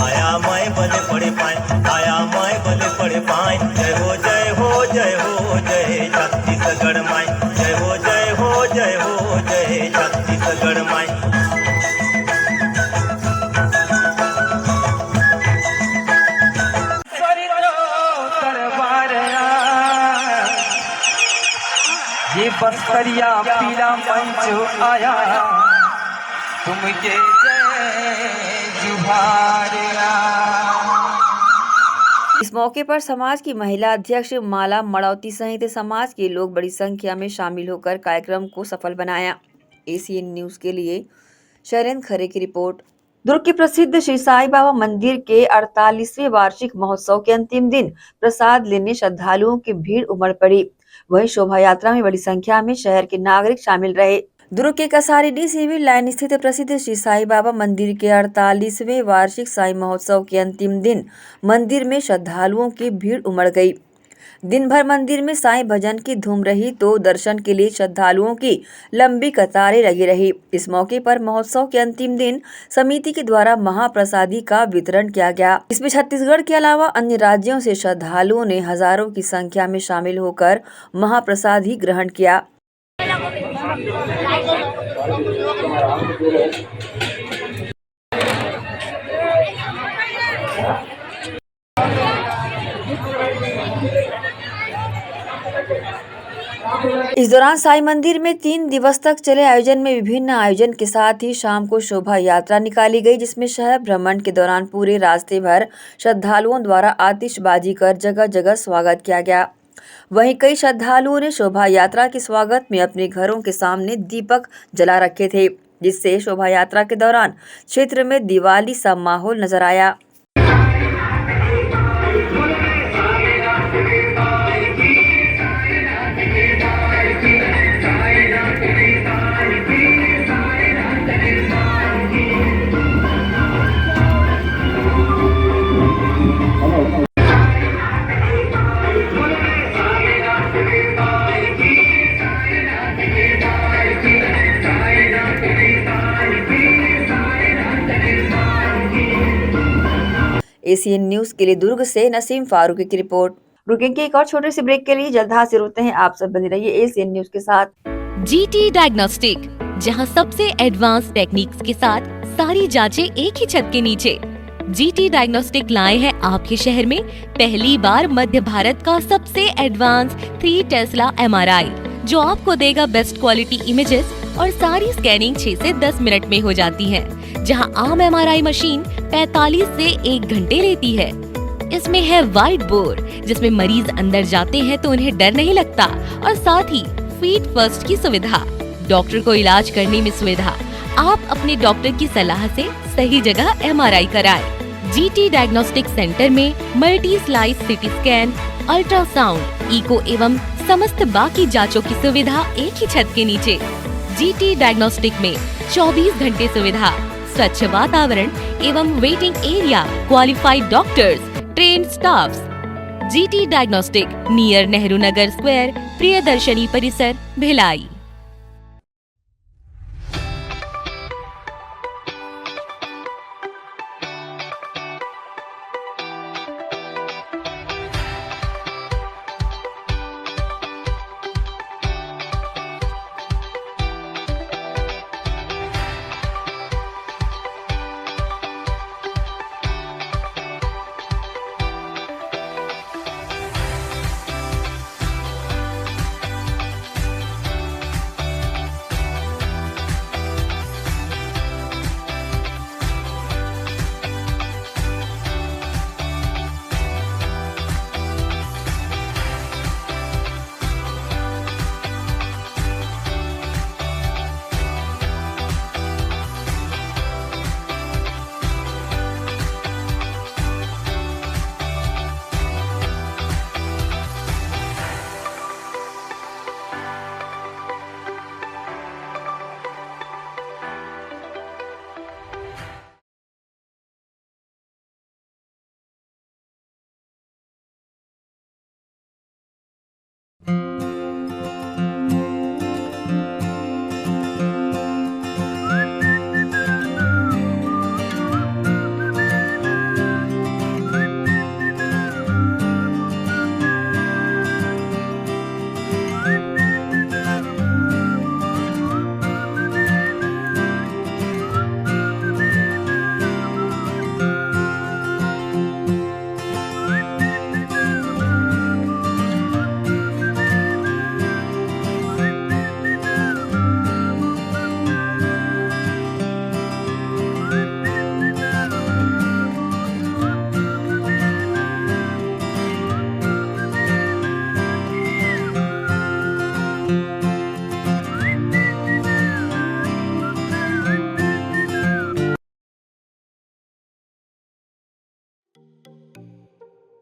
आया माय बले पड़े पाए, आया माय बले पड़े पाए। जय हो जय हो जय हो जय छत्तीसगढ़ माय, जय हो जय हो जय हो जय छत्तीसगढ़ माय। ये बस्तरिया पीला मंच आया तुमके इस मौके पर समाज की महिला अध्यक्ष माला मड़ौती सहित समाज के लोग बड़ी संख्या में शामिल होकर कार्यक्रम को सफल बनाया। एसीएन न्यूज के लिए शैलेंद्र खरे की रिपोर्ट। दुर्ग के प्रसिद्ध श्री साई बाबा मंदिर के 48वें वार्षिक महोत्सव के अंतिम दिन प्रसाद लेने श्रद्धालुओं की भीड़ उमड़ पड़ी। वहीं शोभा यात्रा में बड़ी संख्या में शहर के नागरिक शामिल रहे। दुर्ग के कसारीडीह सिविल लाइन स्थित प्रसिद्ध श्री साई बाबा मंदिर के 48वें वार्षिक साई महोत्सव के अंतिम दिन मंदिर में श्रद्धालुओं की भीड़ उमड़ गई। दिन भर मंदिर में साई भजन की धूम रही तो दर्शन के लिए श्रद्धालुओं की लंबी कतारें लगी रही। इस मौके पर महोत्सव के अंतिम दिन समिति के द्वारा महाप्रसादी का वितरण किया गया। इसमें छत्तीसगढ़ के अलावा अन्य राज्यों से श्रद्धालुओं ने हजारों की संख्या में शामिल होकर महाप्रसादी ग्रहण किया। इस दौरान साई मंदिर में 3 दिवस तक चले आयोजन में विभिन्न आयोजन के साथ ही शाम को शोभा यात्रा निकाली गई, जिसमें शहर भ्रमण के दौरान पूरे रास्ते भर श्रद्धालुओं द्वारा आतिशबाजी कर जगह जगह स्वागत किया गया। वहीं कई श्रद्धालुओं ने शोभा यात्रा के स्वागत में अपने घरों के सामने दीपक जला रखे थे, जिससे शोभा यात्रा के दौरान क्षेत्र में दिवाली सा माहौल नजर आया। एसीएन न्यूज के लिए दुर्ग से नसीम फारूक की रिपोर्ट। रुकेंगे एक और छोटे से ब्रेक के लिए, जल्द हाजिर होते हैं। आप सब बने रहिए एसीएन न्यूज के साथ। जीटी डायग्नोस्टिक, जहां सबसे एडवांस टेक्निक्स के साथ सारी जांचें एक ही छत के नीचे। जीटी डायग्नोस्टिक लाए हैं आपके शहर में पहली बार मध्य भारत का सबसे एडवांस 3 टेस्ला एमआरआई, जो आपको देगा बेस्ट क्वालिटी इमेजेस और सारी स्कैनिंग 6 से 10 मिनट में हो जाती है, जहां आम एमआरआई मशीन 45 से 1 घंटे लेती है। इसमें है वाइट बोर्ड, जिसमें मरीज अंदर जाते हैं तो उन्हें डर नहीं लगता, और साथ ही फीट फर्स्ट की सुविधा, डॉक्टर को इलाज करने में सुविधा। आप अपने डॉक्टर की सलाह से सही जगह एमआरआई कराएं। जीटी डायग्नोस्टिक सेंटर में multi slice CT scan, ultrasound, echo एवं समस्त बाकी जांचों की सुविधा एक ही छत के नीचे। जीटी डायग्नोस्टिक में 24 घंटे सुविधा, स्वच्छ वातावरण एवं waiting area, qualified doctors, trained staffs. GT diagnostic, near Nehru Nagar square, Priyadarshini परिसर, भिलाई।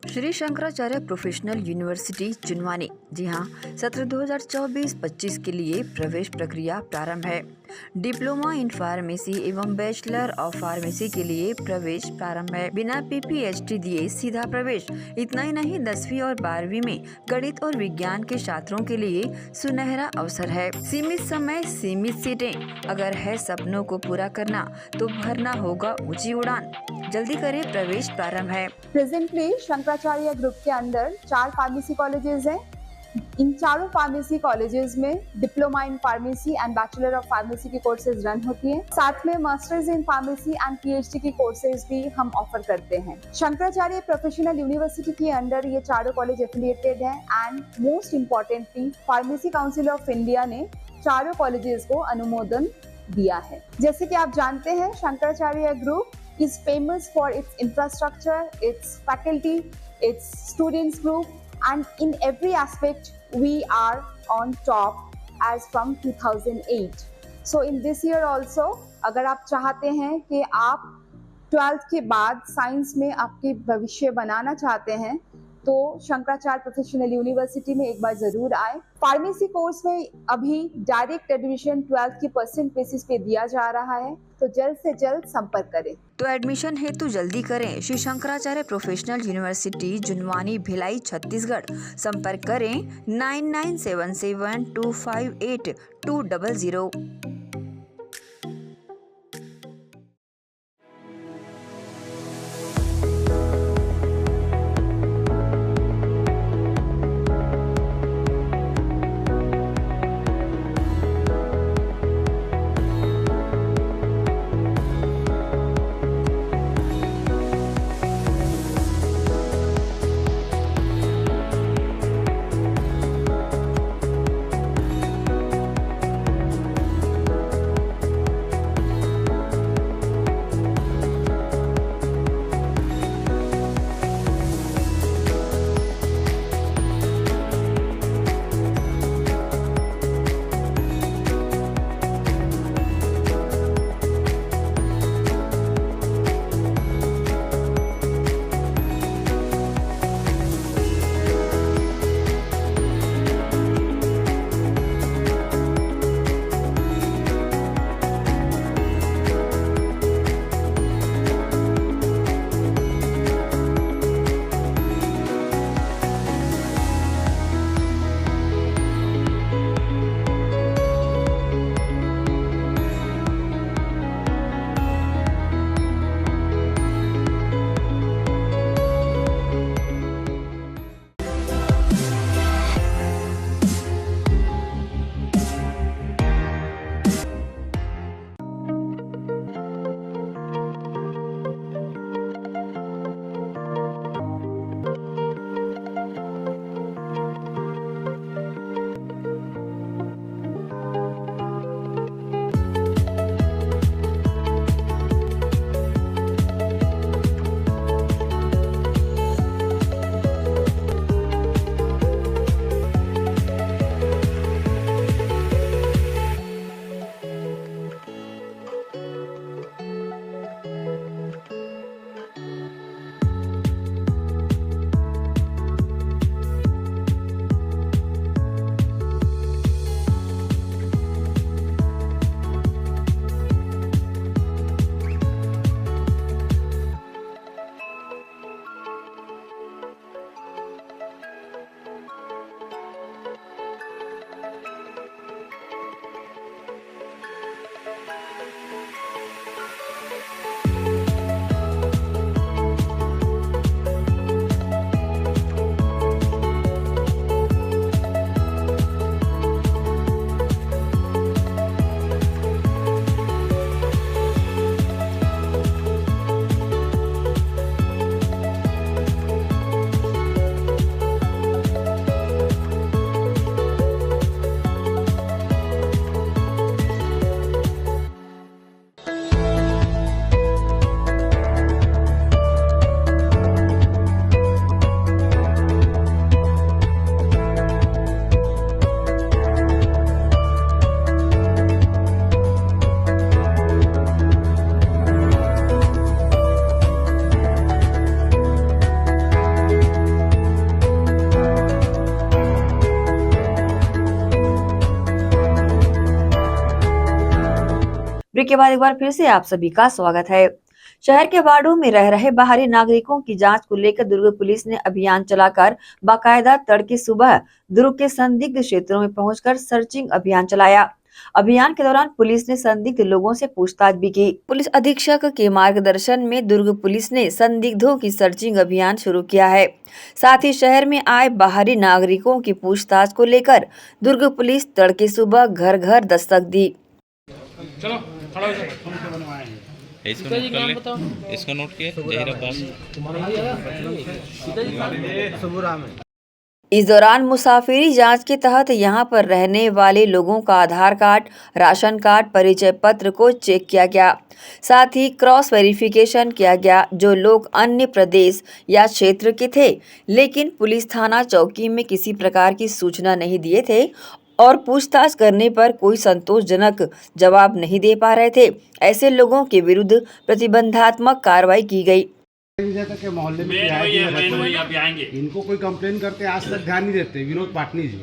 श्री शंकराचार्य प्रोफेशनल यूनिवर्सिटी जुनवानी, जी हाँ, सत्र 2024-25 के लिए प्रवेश प्रक्रिया प्रारंभ है। डिप्लोमा इन फार्मेसी एवं बैचलर ऑफ फार्मेसी के लिए प्रवेश प्रारंभ है। बिना PPHD दिए सीधा प्रवेश। इतना ही नहीं, 10वीं और 12वीं में गणित और विज्ञान के छात्रों के लिए सुनहरा अवसर है। सीमित समय, सीमित सीटें। अगर है सपनों को पूरा करना तो भरना होगा ऊंची उड़ान। जल्दी करें, प्रवेश प्रारंभ है। प्रेजेंटली शंकराचार्य ग्रुप के अंदर 4 फार्मेसी कॉलेजेस हैं। इन चारों फार्मेसी कॉलेजेस में diploma in pharmacy and bachelor of pharmacy की कोर्सेज रन होती हैं। साथ में masters in pharmacy and PhD की कोर्सेज भी हम ऑफर करते हैं। शंकराचार्य प्रोफेशनल यूनिवर्सिटी के अंदर ये चारों कॉलेज एफिलिएटेड हैं and most importantly pharmacy council of India ने चारों कॉलेजेस को अनुमोदन दिया है। जैसे कि आप जानते हैं, Shankaracharya group is famous for its infrastructure, its faculty, its students group, and in every aspect we are on top as from 2008. So in this year also, अगर आप चाहते हैं कि आप 12th के बाद साइंस में आपके भविष्य बनाना चाहते हैं तो शंकराचार्य प्रोफेशनल यूनिवर्सिटी में एक बार जरूर आए। फार्मेसी कोर्स में अभी डायरेक्ट एडमिशन 12th की परसेंट बेसिस पे दिया जा रहा है, तो जल्द से जल्द संपर्क करें। तो एडमिशन हेतु जल्दी करें। Shri Shankaracharya professional university Junwani, Bhilai, Chhattisgarh. संपर्क करें 9977258200। ब्रेक के बाद एक बार फिर से आप सभी का स्वागत है। शहर के वार्डों में रह रहे बाहरी नागरिकों की जांच को लेकर दुर्ग पुलिस ने अभियान चलाकर बाकायदा तड़के सुबह दुर्ग के संदिग्ध क्षेत्रों में पहुंचकर सर्चिंग अभियान चलाया। अभियान के दौरान पुलिस ने संदिग्ध लोगों से पूछताछ भी की। पुलिस अधीक्षक के मार्गदर्शन में दुर्ग पुलिस ने संदिग्धों की सर्चिंग अभियान शुरू किया है। साथ ही शहर में आए बाहरी नागरिकों की पूछताछ को लेकर दुर्ग पुलिस तड़के सुबह घर घर दस्तक दी। चलो खड़ा हो जाओ। इसको नोट कर ले। इसको नोट किया जहीर अब्बास। इस दौरान मुसाफिरी जांच के तहत यहां पर रहने वाले लोगों का आधार कार्ड, राशन कार्ड, परिचय पत्र को चेक किया गया। साथ ही क्रॉस वेरिफिकेशन किया गया। जो लोग अन्य प्रदेश या क्षेत्र के थे लेकिन पुलिस थाना चौकी में किसी प्रकार की सूचना नहीं दिए थे और पूछताछ करने पर कोई संतोषजनक जवाब नहीं दे पा रहे थे, ऐसे लोगों के विरुद्ध प्रतिबंधात्मक कार्रवाई की गई। के मोहल्ले में इनको कोई कंप्लेन करते आज तक ध्यान नहीं देते। विनोद पाटनी जी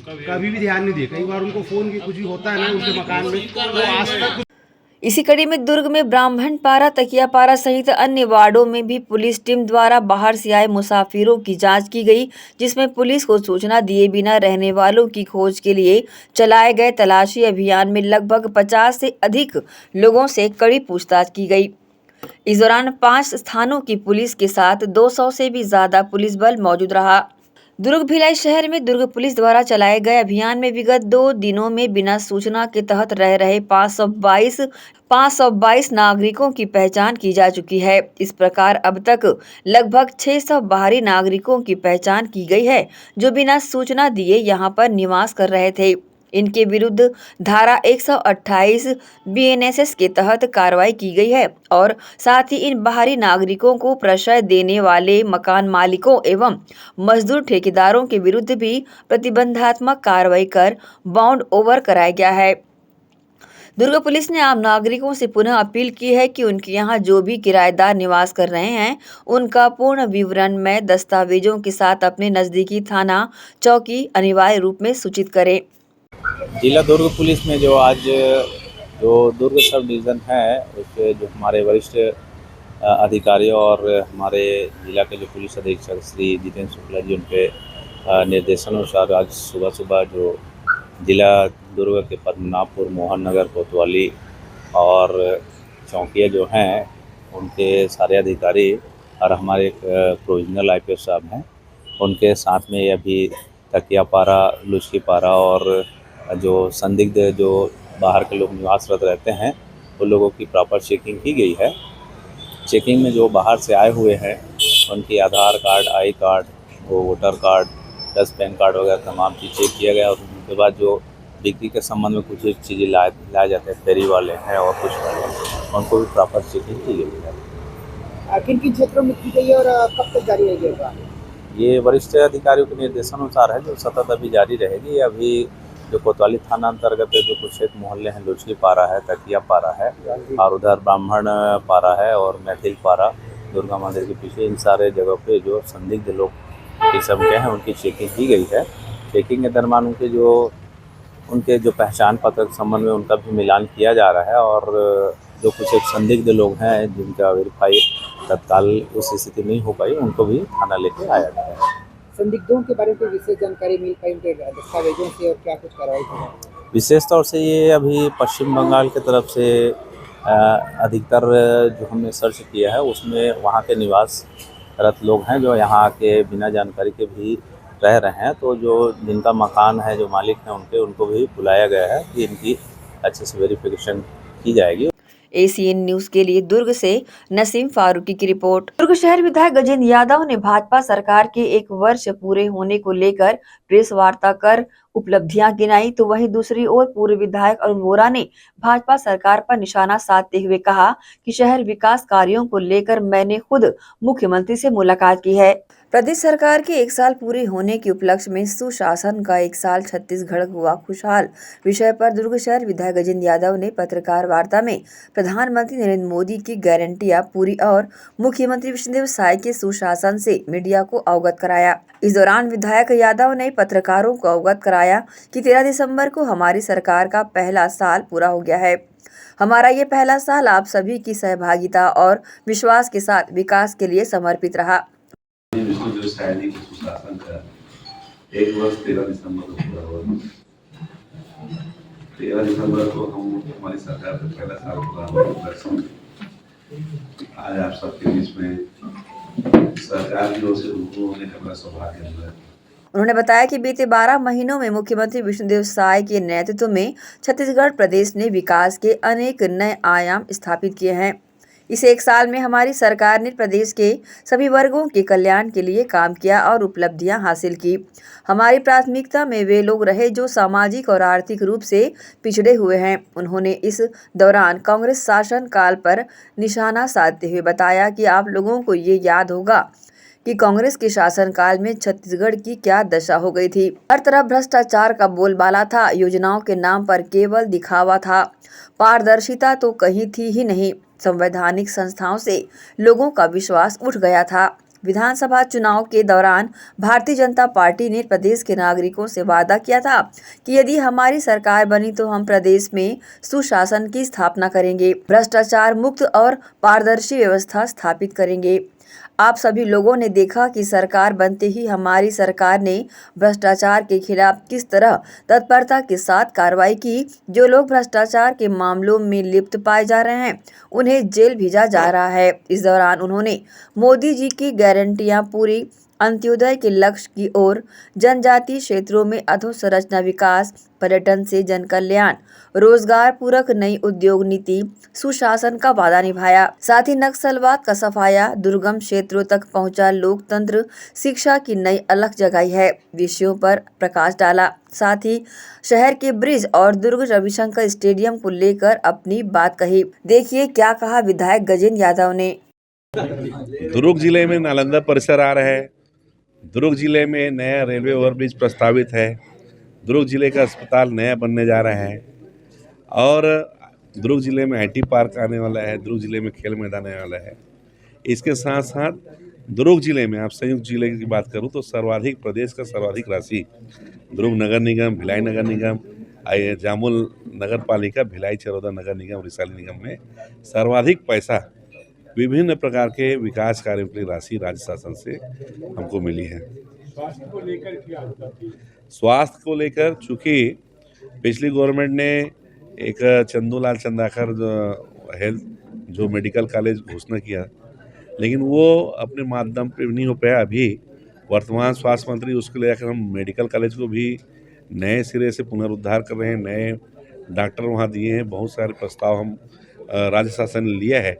कभी भी ध्यान नहीं दिए। कई बार उनको फोन की कुछ भी होता है ना उनके मकान में, तो आज तक। इसी कड़ी में दुर्ग में ब्राह्मणपारा, तकियापारा सहित अन्य वार्डों में भी पुलिस टीम द्वारा बाहर से आए मुसाफिरों की जांच की गई, जिसमें पुलिस को सूचना दिए बिना रहने वालों की खोज के लिए चलाए गए तलाशी अभियान में लगभग 50 से अधिक लोगों से कड़ी पूछताछ की गई। इस दौरान 5 स्थानों की पुलिस के साथ 200 से भी ज्यादा पुलिस बल मौजूद रहा। दुर्ग भिलाई शहर में दुर्ग पुलिस द्वारा चलाए गए अभियान में विगत 2 दिनों में बिना सूचना के तहत रह रहे 522 नागरिकों की पहचान की जा चुकी है। इस प्रकार अब तक लगभग 600 बाहरी नागरिकों की पहचान की गई है जो बिना सूचना दिए यहां पर निवास कर रहे थे। इनके विरुद्ध धारा 128 BNSS के तहत कार्रवाई की गई है और साथ ही इन बाहरी नागरिकों को प्रश्रय देने वाले मकान मालिकों एवं मजदूर ठेकेदारों के विरुद्ध भी प्रतिबंधात्मक कार्रवाई कर बाउंड ओवर कराया गया है। दुर्ग पुलिस ने आम नागरिकों से पुनः अपील की है कि उनके यहाँ जो भी किराएदार निवास कर रहे हैं उनका पूर्ण विवरण में दस्तावेजों के साथ अपने नजदीकी थाना चौकी अनिवार्य रूप में सूचित करें। जिला दुर्ग पुलिस में जो आज जो दुर्ग सब डिवीज़न है उसके जो हमारे वरिष्ठ अधिकारी और हमारे जिला के जो पुलिस अधीक्षक श्री जितेंद्र शुक्ला जी उनके निर्देशानुसार आज सुबह सुबह जो जिला दुर्ग के पद्मनाभपुर, मोहन नगर, कोतवाली और चौकिया जो हैं उनके सारे अधिकारी और हमारे प्रोविजनल IPS साहब हैं उनके साथ में अभी तकियापारा, लुचकीपारा और जो संदिग्ध जो बाहर के लोग निवासरत रहते हैं उन लोगों की प्रॉपर चेकिंग की गई है। चेकिंग में जो बाहर से आए हुए हैं उनकी आधार कार्ड, आई कार्ड, वो voter card, plus pan card वगैरह तमाम चीज़ चेक किया गया और उनके बाद जो बिक्री के संबंध में कुछ चीज़ें लाए जाते हैं, फेरी वाले हैं और कुछ वाले, उनको भी प्रॉपर चेकिंग की गई है। किन किन क्षेत्रों में की गई है और कब तक जारी रहेगा? ये वरिष्ठ अधिकारियों के निर्देशानुसार है जो सतत अभी जारी रहेगी। अभी जो कोतवाली थाना अंतर्गत जो कुछ एक मोहल्ले हैं, लुचकीपारा है, तकियापारा है और उधर ब्राह्मणपारा है और मैथिलपारा दुर्गा मंदिर के पीछे, इन सारे जगहों पे जो संदिग्ध लोग किस्म के हैं उनकी चेकिंग की गई है। चेकिंग के दरमियान उनके जो पहचान पत्र के संबंध में उनका भी मिलान किया जा रहा है और जो कुछ एक संदिग्ध लोग हैं जिनका वेरीफाई तत्काल उस स्थिति नहीं हो पाई उनको भी थाना लेके आया गया है। संदिग्धों के बारे में विशेष जानकारी मिल पाई उनके दस्तावेजों से और क्या कुछ कार्रवाई की? विशेष तौर से ये अभी पश्चिम बंगाल की तरफ से अधिकतर जो हमने सर्च किया है उसमें वहाँ के निवासरत लोग हैं जो यहाँ आके बिना जानकारी के भी रह रहे हैं। तो जो जिनका मकान है, जो मालिक हैं उनको भी बुलाया गया है कि इनकी अच्छे से वेरिफिकेशन की जाएगी। ACN न्यूज के लिए दुर्ग से नसीम फारूकी की रिपोर्ट। दुर्ग शहर विधायक गजेंद्र यादव ने भाजपा सरकार के 1 वर्ष पूरे होने को लेकर प्रेस वार्ता कर उपलब्धियां गिनाई, तो वहीं दूसरी ओर पूर्व विधायक अरुण वोरा ने भाजपा सरकार पर निशाना साधते हुए कहा कि शहर विकास कार्यों को लेकर मैंने खुद मुख्यमंत्री से मुलाकात की है। प्रदेश सरकार के 1 साल पूरे होने के उपलक्ष्य में सुशासन का 1 साल छत्तीसगढ़ हुआ खुशहाल विषय पर दुर्ग शहर विधायक गजेंद्र यादव ने पत्रकार वार्ता में प्रधानमंत्री नरेंद्र मोदी की गारंटियां पूरी और मुख्यमंत्री विष्णुदेव साय के सुशासन से मीडिया को अवगत कराया। इस दौरान विधायक यादव ने पत्रकारों को अवगत कराया बताया कि 13 दिसंबर को हमारी सरकार का पहला साल पूरा हो गया है। हमारा ये पहला साल आप सभी की सहभागिता और विश्वास के साथ विकास के लिए समर्पित रहा। विष्णुदेव साय जी के सुशासन का 1 वर्ष 13 दिसंबर को पूरा हुआ। 13 दिसंबर को हम हमारी सरकार का पहला साल पूरा हुआ। आज आप सबके बीच में सरकार की ओर से रूबरू होने का बड़ा सौभाग्य है। उन्होंने बताया कि बीते 12 महीनों में मुख्यमंत्री विष्णुदेव साय के नेतृत्व में छत्तीसगढ़ प्रदेश ने विकास के अनेक नए आयाम स्थापित किए हैं। इस 1 साल में हमारी सरकार ने प्रदेश के सभी वर्गों के कल्याण के लिए काम किया और उपलब्धियां हासिल की। हमारी प्राथमिकता में वे लोग रहे जो सामाजिक और आर्थिक रूप से पिछड़े हुए हैं। उन्होंने इस दौरान कांग्रेस शासन काल पर निशाना साधते हुए बताया कि आप लोगों को ये याद होगा कि कांग्रेस के शासनकाल में छत्तीसगढ़ की क्या दशा हो गई थी। हर तरफ भ्रष्टाचार का बोलबाला था, योजनाओं के नाम पर केवल दिखावा था, पारदर्शिता तो कहीं थी ही नहीं। संवैधानिक संस्थाओं से लोगों का विश्वास उठ गया था। विधानसभा चुनाव के दौरान भारतीय जनता पार्टी ने प्रदेश के नागरिकों से वादा किया था कि यदि हमारी सरकार बनी तो हम प्रदेश में सुशासन की स्थापना करेंगे, भ्रष्टाचार मुक्त और पारदर्शी व्यवस्था स्थापित करेंगे। आप सभी लोगों ने देखा कि सरकार बनते ही हमारी सरकार ने भ्रष्टाचार के खिलाफ किस तरह तत्परता के साथ कार्रवाई की। जो लोग भ्रष्टाचार के मामलों में लिप्त पाए जा रहे हैं उन्हें जेल भेजा जा रहा है। इस दौरान उन्होंने मोदी जी की गारंटियां पूरी, अंत्योदय के लक्ष्य की ओर, जनजातीय क्षेत्रों में अधोसंरचना विकास, पर्यटन से जन कल्याण, रोजगार पूरक नई उद्योग नीति, सुशासन का वादा निभाया। साथ ही नक्सलवाद का सफाया, दुर्गम क्षेत्रों तक पहुंचा लोकतंत्र, शिक्षा की नई अलख जगाई है विषयों पर प्रकाश डाला। साथ ही शहर के ब्रिज और दुर्ग रविशंकर स्टेडियम को लेकर अपनी बात कही। देखिए क्या कहा विधायक गजेंद्र यादव ने। दुर्ग जिले में नालंदा परिसर आ रहा है। दुर्ग जिले में नया रेलवे ओवरब्रिज प्रस्तावित है। दुर्ग जिले का अस्पताल नया बनने जा रहा है और दुर्ग जिले में IT पार्क आने वाला है। दुर्ग जिले में खेल मैदान आने वाला है। इसके साथ साथ दुर्ग जिले में आप संयुक्त जिले की बात करूं तो सर्वाधिक प्रदेश का सर्वाधिक राशि दुर्ग नगर निगम, भिलाई नगर निगम, जामुल नगर पालिका, भिलाई चरौदा नगर निगम, रिसाली निगम में सर्वाधिक पैसा विभिन्न प्रकार के विकास कार्यों की राशि राज्य शासन से हमको मिली है। स्वास्थ्य को लेकर चूँकि पिछली गवर्नमेंट ने एक चंदूलाल चंदाकर हेल्थ जो मेडिकल कॉलेज घोषणा किया, लेकिन वो अपने माध्यम पे नहीं हो पाया। अभी वर्तमान स्वास्थ्य मंत्री उसको लेकर हम मेडिकल कॉलेज को भी नए सिरे से पुनरुद्धार कर रहे हैं। नए डॉक्टर वहाँ दिए हैं। बहुत सारे प्रस्ताव हम राज्य शासन ने लिया है।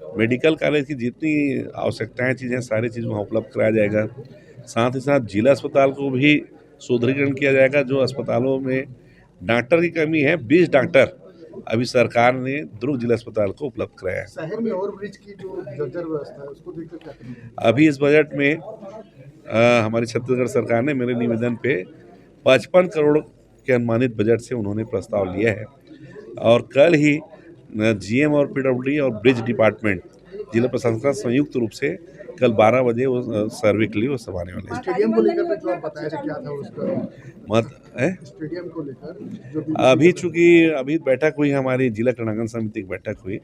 मेडिकल कॉलेज की जितनी आवश्यकताएं चीज़ें सारी चीज़ वहाँ उपलब्ध कराया जाएगा। साथ ही साथ जिला अस्पताल को भी सुदृढ़ीकरण किया जाएगा। जो अस्पतालों में डॉक्टर की कमी है, 20 डॉक्टर अभी सरकार ने दुर्ग जिला अस्पताल को उपलब्ध कराया है। शहर में ओवरब्रिज की जो जर्जर व्यवस्था है उसको देखकर क्या करेंगे? अभी इस बजट में हमारी छत्तीसगढ़ सरकार ने मेरे निवेदन पे 55 करोड़ के अनुमानित बजट से उन्होंने प्रस्ताव लिया है और कल ही GM और PWD और ब्रिज डिपार्टमेंट जिला प्रशासन का संयुक्त रूप से कल 12 बजे वो सर्वे के लिए वो सब आने वाले हैं। स्टेडियम को लेकर जो आप बताया था क्या था उसका स्टेडियम को लेकर जो अभी चूँकि अभी बैठक हुई, हमारी जिला क्रीड़ांगन समिति की बैठक हुई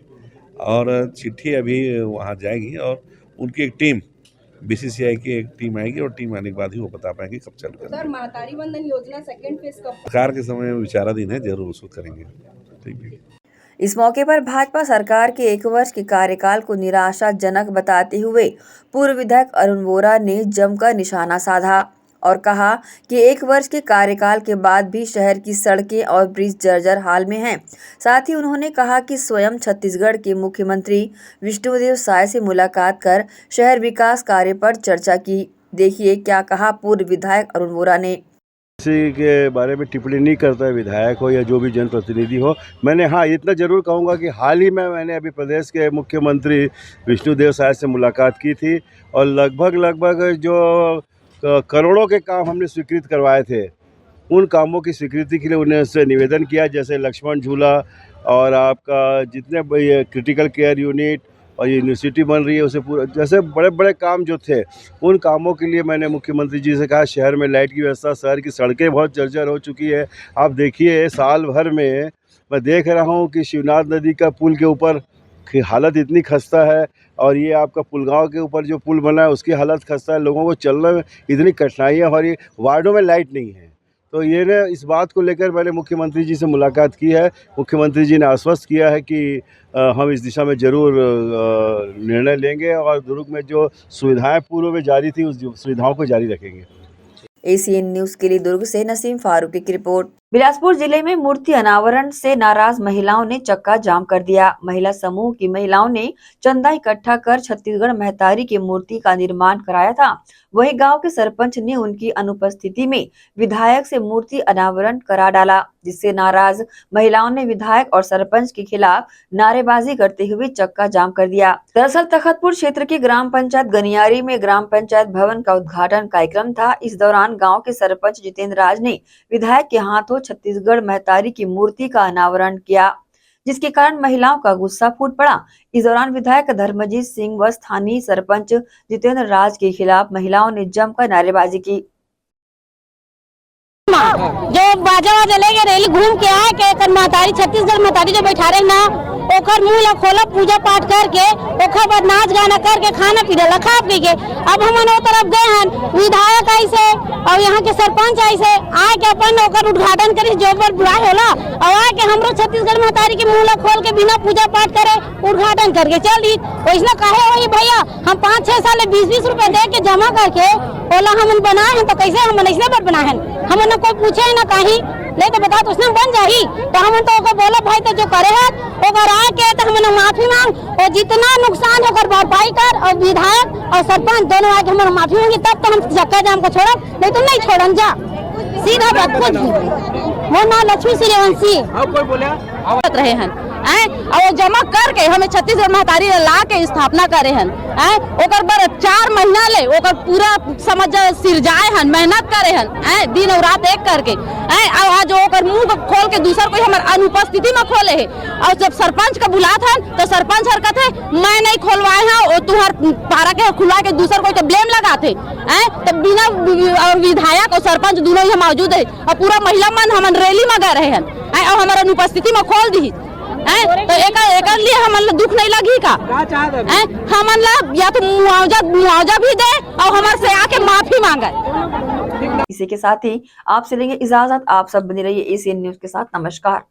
और चिट्ठी अभी वहाँ जाएगी और उनकी एक टीम BCCI की एक टीम आएगी और टीम आने के बाद ही वो बता पाएंगे कब चल कर। सर, महतारी वंदन योजना सेकंड फेज कब? सरकार के समय में विचाराधीन है, जरूर उसको करेंगे। ठीक है। इस मौके पर भाजपा सरकार के 1 वर्ष के कार्यकाल को निराशाजनक बताते हुए पूर्व विधायक अरुण वोरा ने जमकर निशाना साधा और कहा कि 1 वर्ष के कार्यकाल के बाद भी शहर की सड़कें और ब्रिज जर्जर हाल में हैं। साथ ही उन्होंने कहा कि स्वयं छत्तीसगढ़ के मुख्यमंत्री विष्णुदेव साय से मुलाकात कर शहर विकास कार्य पर चर्चा की। देखिए क्या कहा पूर्व विधायक अरुण वोरा ने। किसी के बारे में टिप्पणी नहीं करता है, विधायक हो या जो भी जनप्रतिनिधि हो। मैंने हाँ इतना ज़रूर कहूँगा कि हाल ही में मैंने अभी प्रदेश के मुख्यमंत्री विष्णुदेव साय से मुलाकात की थी और लगभग जो करोड़ों के काम हमने स्वीकृत करवाए थे उन कामों की स्वीकृति के लिए उन्हें उससे निवेदन किया, जैसे लक्ष्मण झूला और आपका जितने क्रिटिकल केयर यूनिट और ये यूनिवर्सिटी बन रही है, उसे पूरा जैसे बड़े बड़े काम जो थे उन कामों के लिए मैंने मुख्यमंत्री जी से कहा। शहर में लाइट की व्यवस्था, शहर की सड़कें बहुत जर्जर हो चुकी है। आप देखिए साल भर में मैं देख रहा हूँ कि शिवनाथ नदी का पुल के ऊपर की हालत इतनी खस्ता है, और ये आपका पुलगांव के ऊपर जो पुल बना है उसकी हालत खस्ता है। लोगों को चलने में इतनी कठिनाइयाँ हो रही है, वार्डों में लाइट नहीं है। तो ये ने इस बात को लेकर मैंने मुख्यमंत्री जी से मुलाकात की है। मुख्यमंत्री जी ने आश्वस्त किया है कि हम इस दिशा में ज़रूर निर्णय लेंगे और दुर्ग में जो सुविधाएं पूर्व में जारी थी उस सुविधाओं को जारी रखेंगे। एसीएन न्यूज के लिए दुर्ग से नसीम फारूकी की रिपोर्ट। बिलासपुर जिले में मूर्ति अनावरण से नाराज महिलाओं ने चक्का जाम कर दिया। महिला समूह की महिलाओं ने चंदा इकट्ठा कर छत्तीसगढ़ महतारी की मूर्ति का निर्माण कराया था। वहीं गांव के सरपंच ने उनकी अनुपस्थिति में विधायक से मूर्ति अनावरण करा डाला, जिससे नाराज महिलाओं ने विधायक और सरपंच के खिलाफ नारेबाजी करते हुए चक्का जाम कर दिया। दरअसल तखतपुर क्षेत्र की ग्राम पंचायत गनियारी में ग्राम पंचायत भवन का उद्घाटन कार्यक्रम था। इस दौरान गाँव के सरपंच जितेंद्र राज ने विधायक के हाथों छत्तीसगढ़ महतारी की मूर्ति का अनावरण किया, जिसके कारण महिलाओं का गुस्सा फूट पड़ा। इस दौरान विधायक धर्मजीत सिंह व स्थानीय सरपंच जितेंद्र राज के खिलाफ महिलाओं ने जमकर नारेबाजी की। जो बाजा वाजा लेके रैली घूम के आए के महतारी छत्तीसगढ़ महतारी जो बैठा रहे ना ओकर मुँह ला खोला पूजा पाठ करके ओकर बाद नाच गाना करके खाना पीना ला खा पी के अब हम वो तरफ गए हैं। विधायक ऐसे और यहाँ के सरपंच ऐसे आए के अपन ओकर उद्घाटन करे जो पर बुरा होला और आके हमरो छत्तीसगढ़ महतारी के मुँह ला खोल के बिना पूजा पाठ करे उद्घाटन करके चल दी। वैसा कहे वही भैया हम 5-6 साल 20-20 रुपए दे के जमा करके ओला हम बनाए हैं तो कैसे हम ऐसे बात बनाए हैं। हम कोई पूछे ना कहीं ले तो बता तो उसने बन जाही तो हम तो बोला भाई तो जो करे है ओकर आए के तो हमने माफी मांग और जितना नुकसान होकर भरपाई कर और विधायक और सरपंच दोनों आके हमारे माफी मांगी तब तो हम चक्का जाम को छोड़ा, नहीं तो नहीं छोड़न जा सीधा बात कुछ वो ना लक्ष्मी सूर्यवंशी कोई बोला रहे हैं और जमा करके हमें छत्तीसगढ़ महतारी ला के स्थापना करे हैं। ओकर बर 4 महीना ले ओकर पूरा समझ सिरजाए हैं, मेहनत करे हैं दिन और रात एक करके आज ओकर मुंह खोल के दूसर कोई हमारे अनुपस्थिति में खोले है। और जब सरपंच का बुलात है तो सरपंच हरकत है मैं नहीं खोलवाए हैं और तुहार पारा के खुलवा के दूसर कोई तो ब्लेम लगाते तो बिना विधायक और सरपंच दोनों ही मौजूद है और पूरा महिला मन हम रैली में गए रहे हैं और हमारे अनुपस्थिति में खोल दी तो एक लिए हमन दुख नहीं लगी का हमन ला या तो मुआवजा भी दे और हमारे से आके माफी मांगे। इसी के साथ ही आपसे लेंगे इजाजत। आप सब बने रहिए एसीएन न्यूज के साथ। नमस्कार।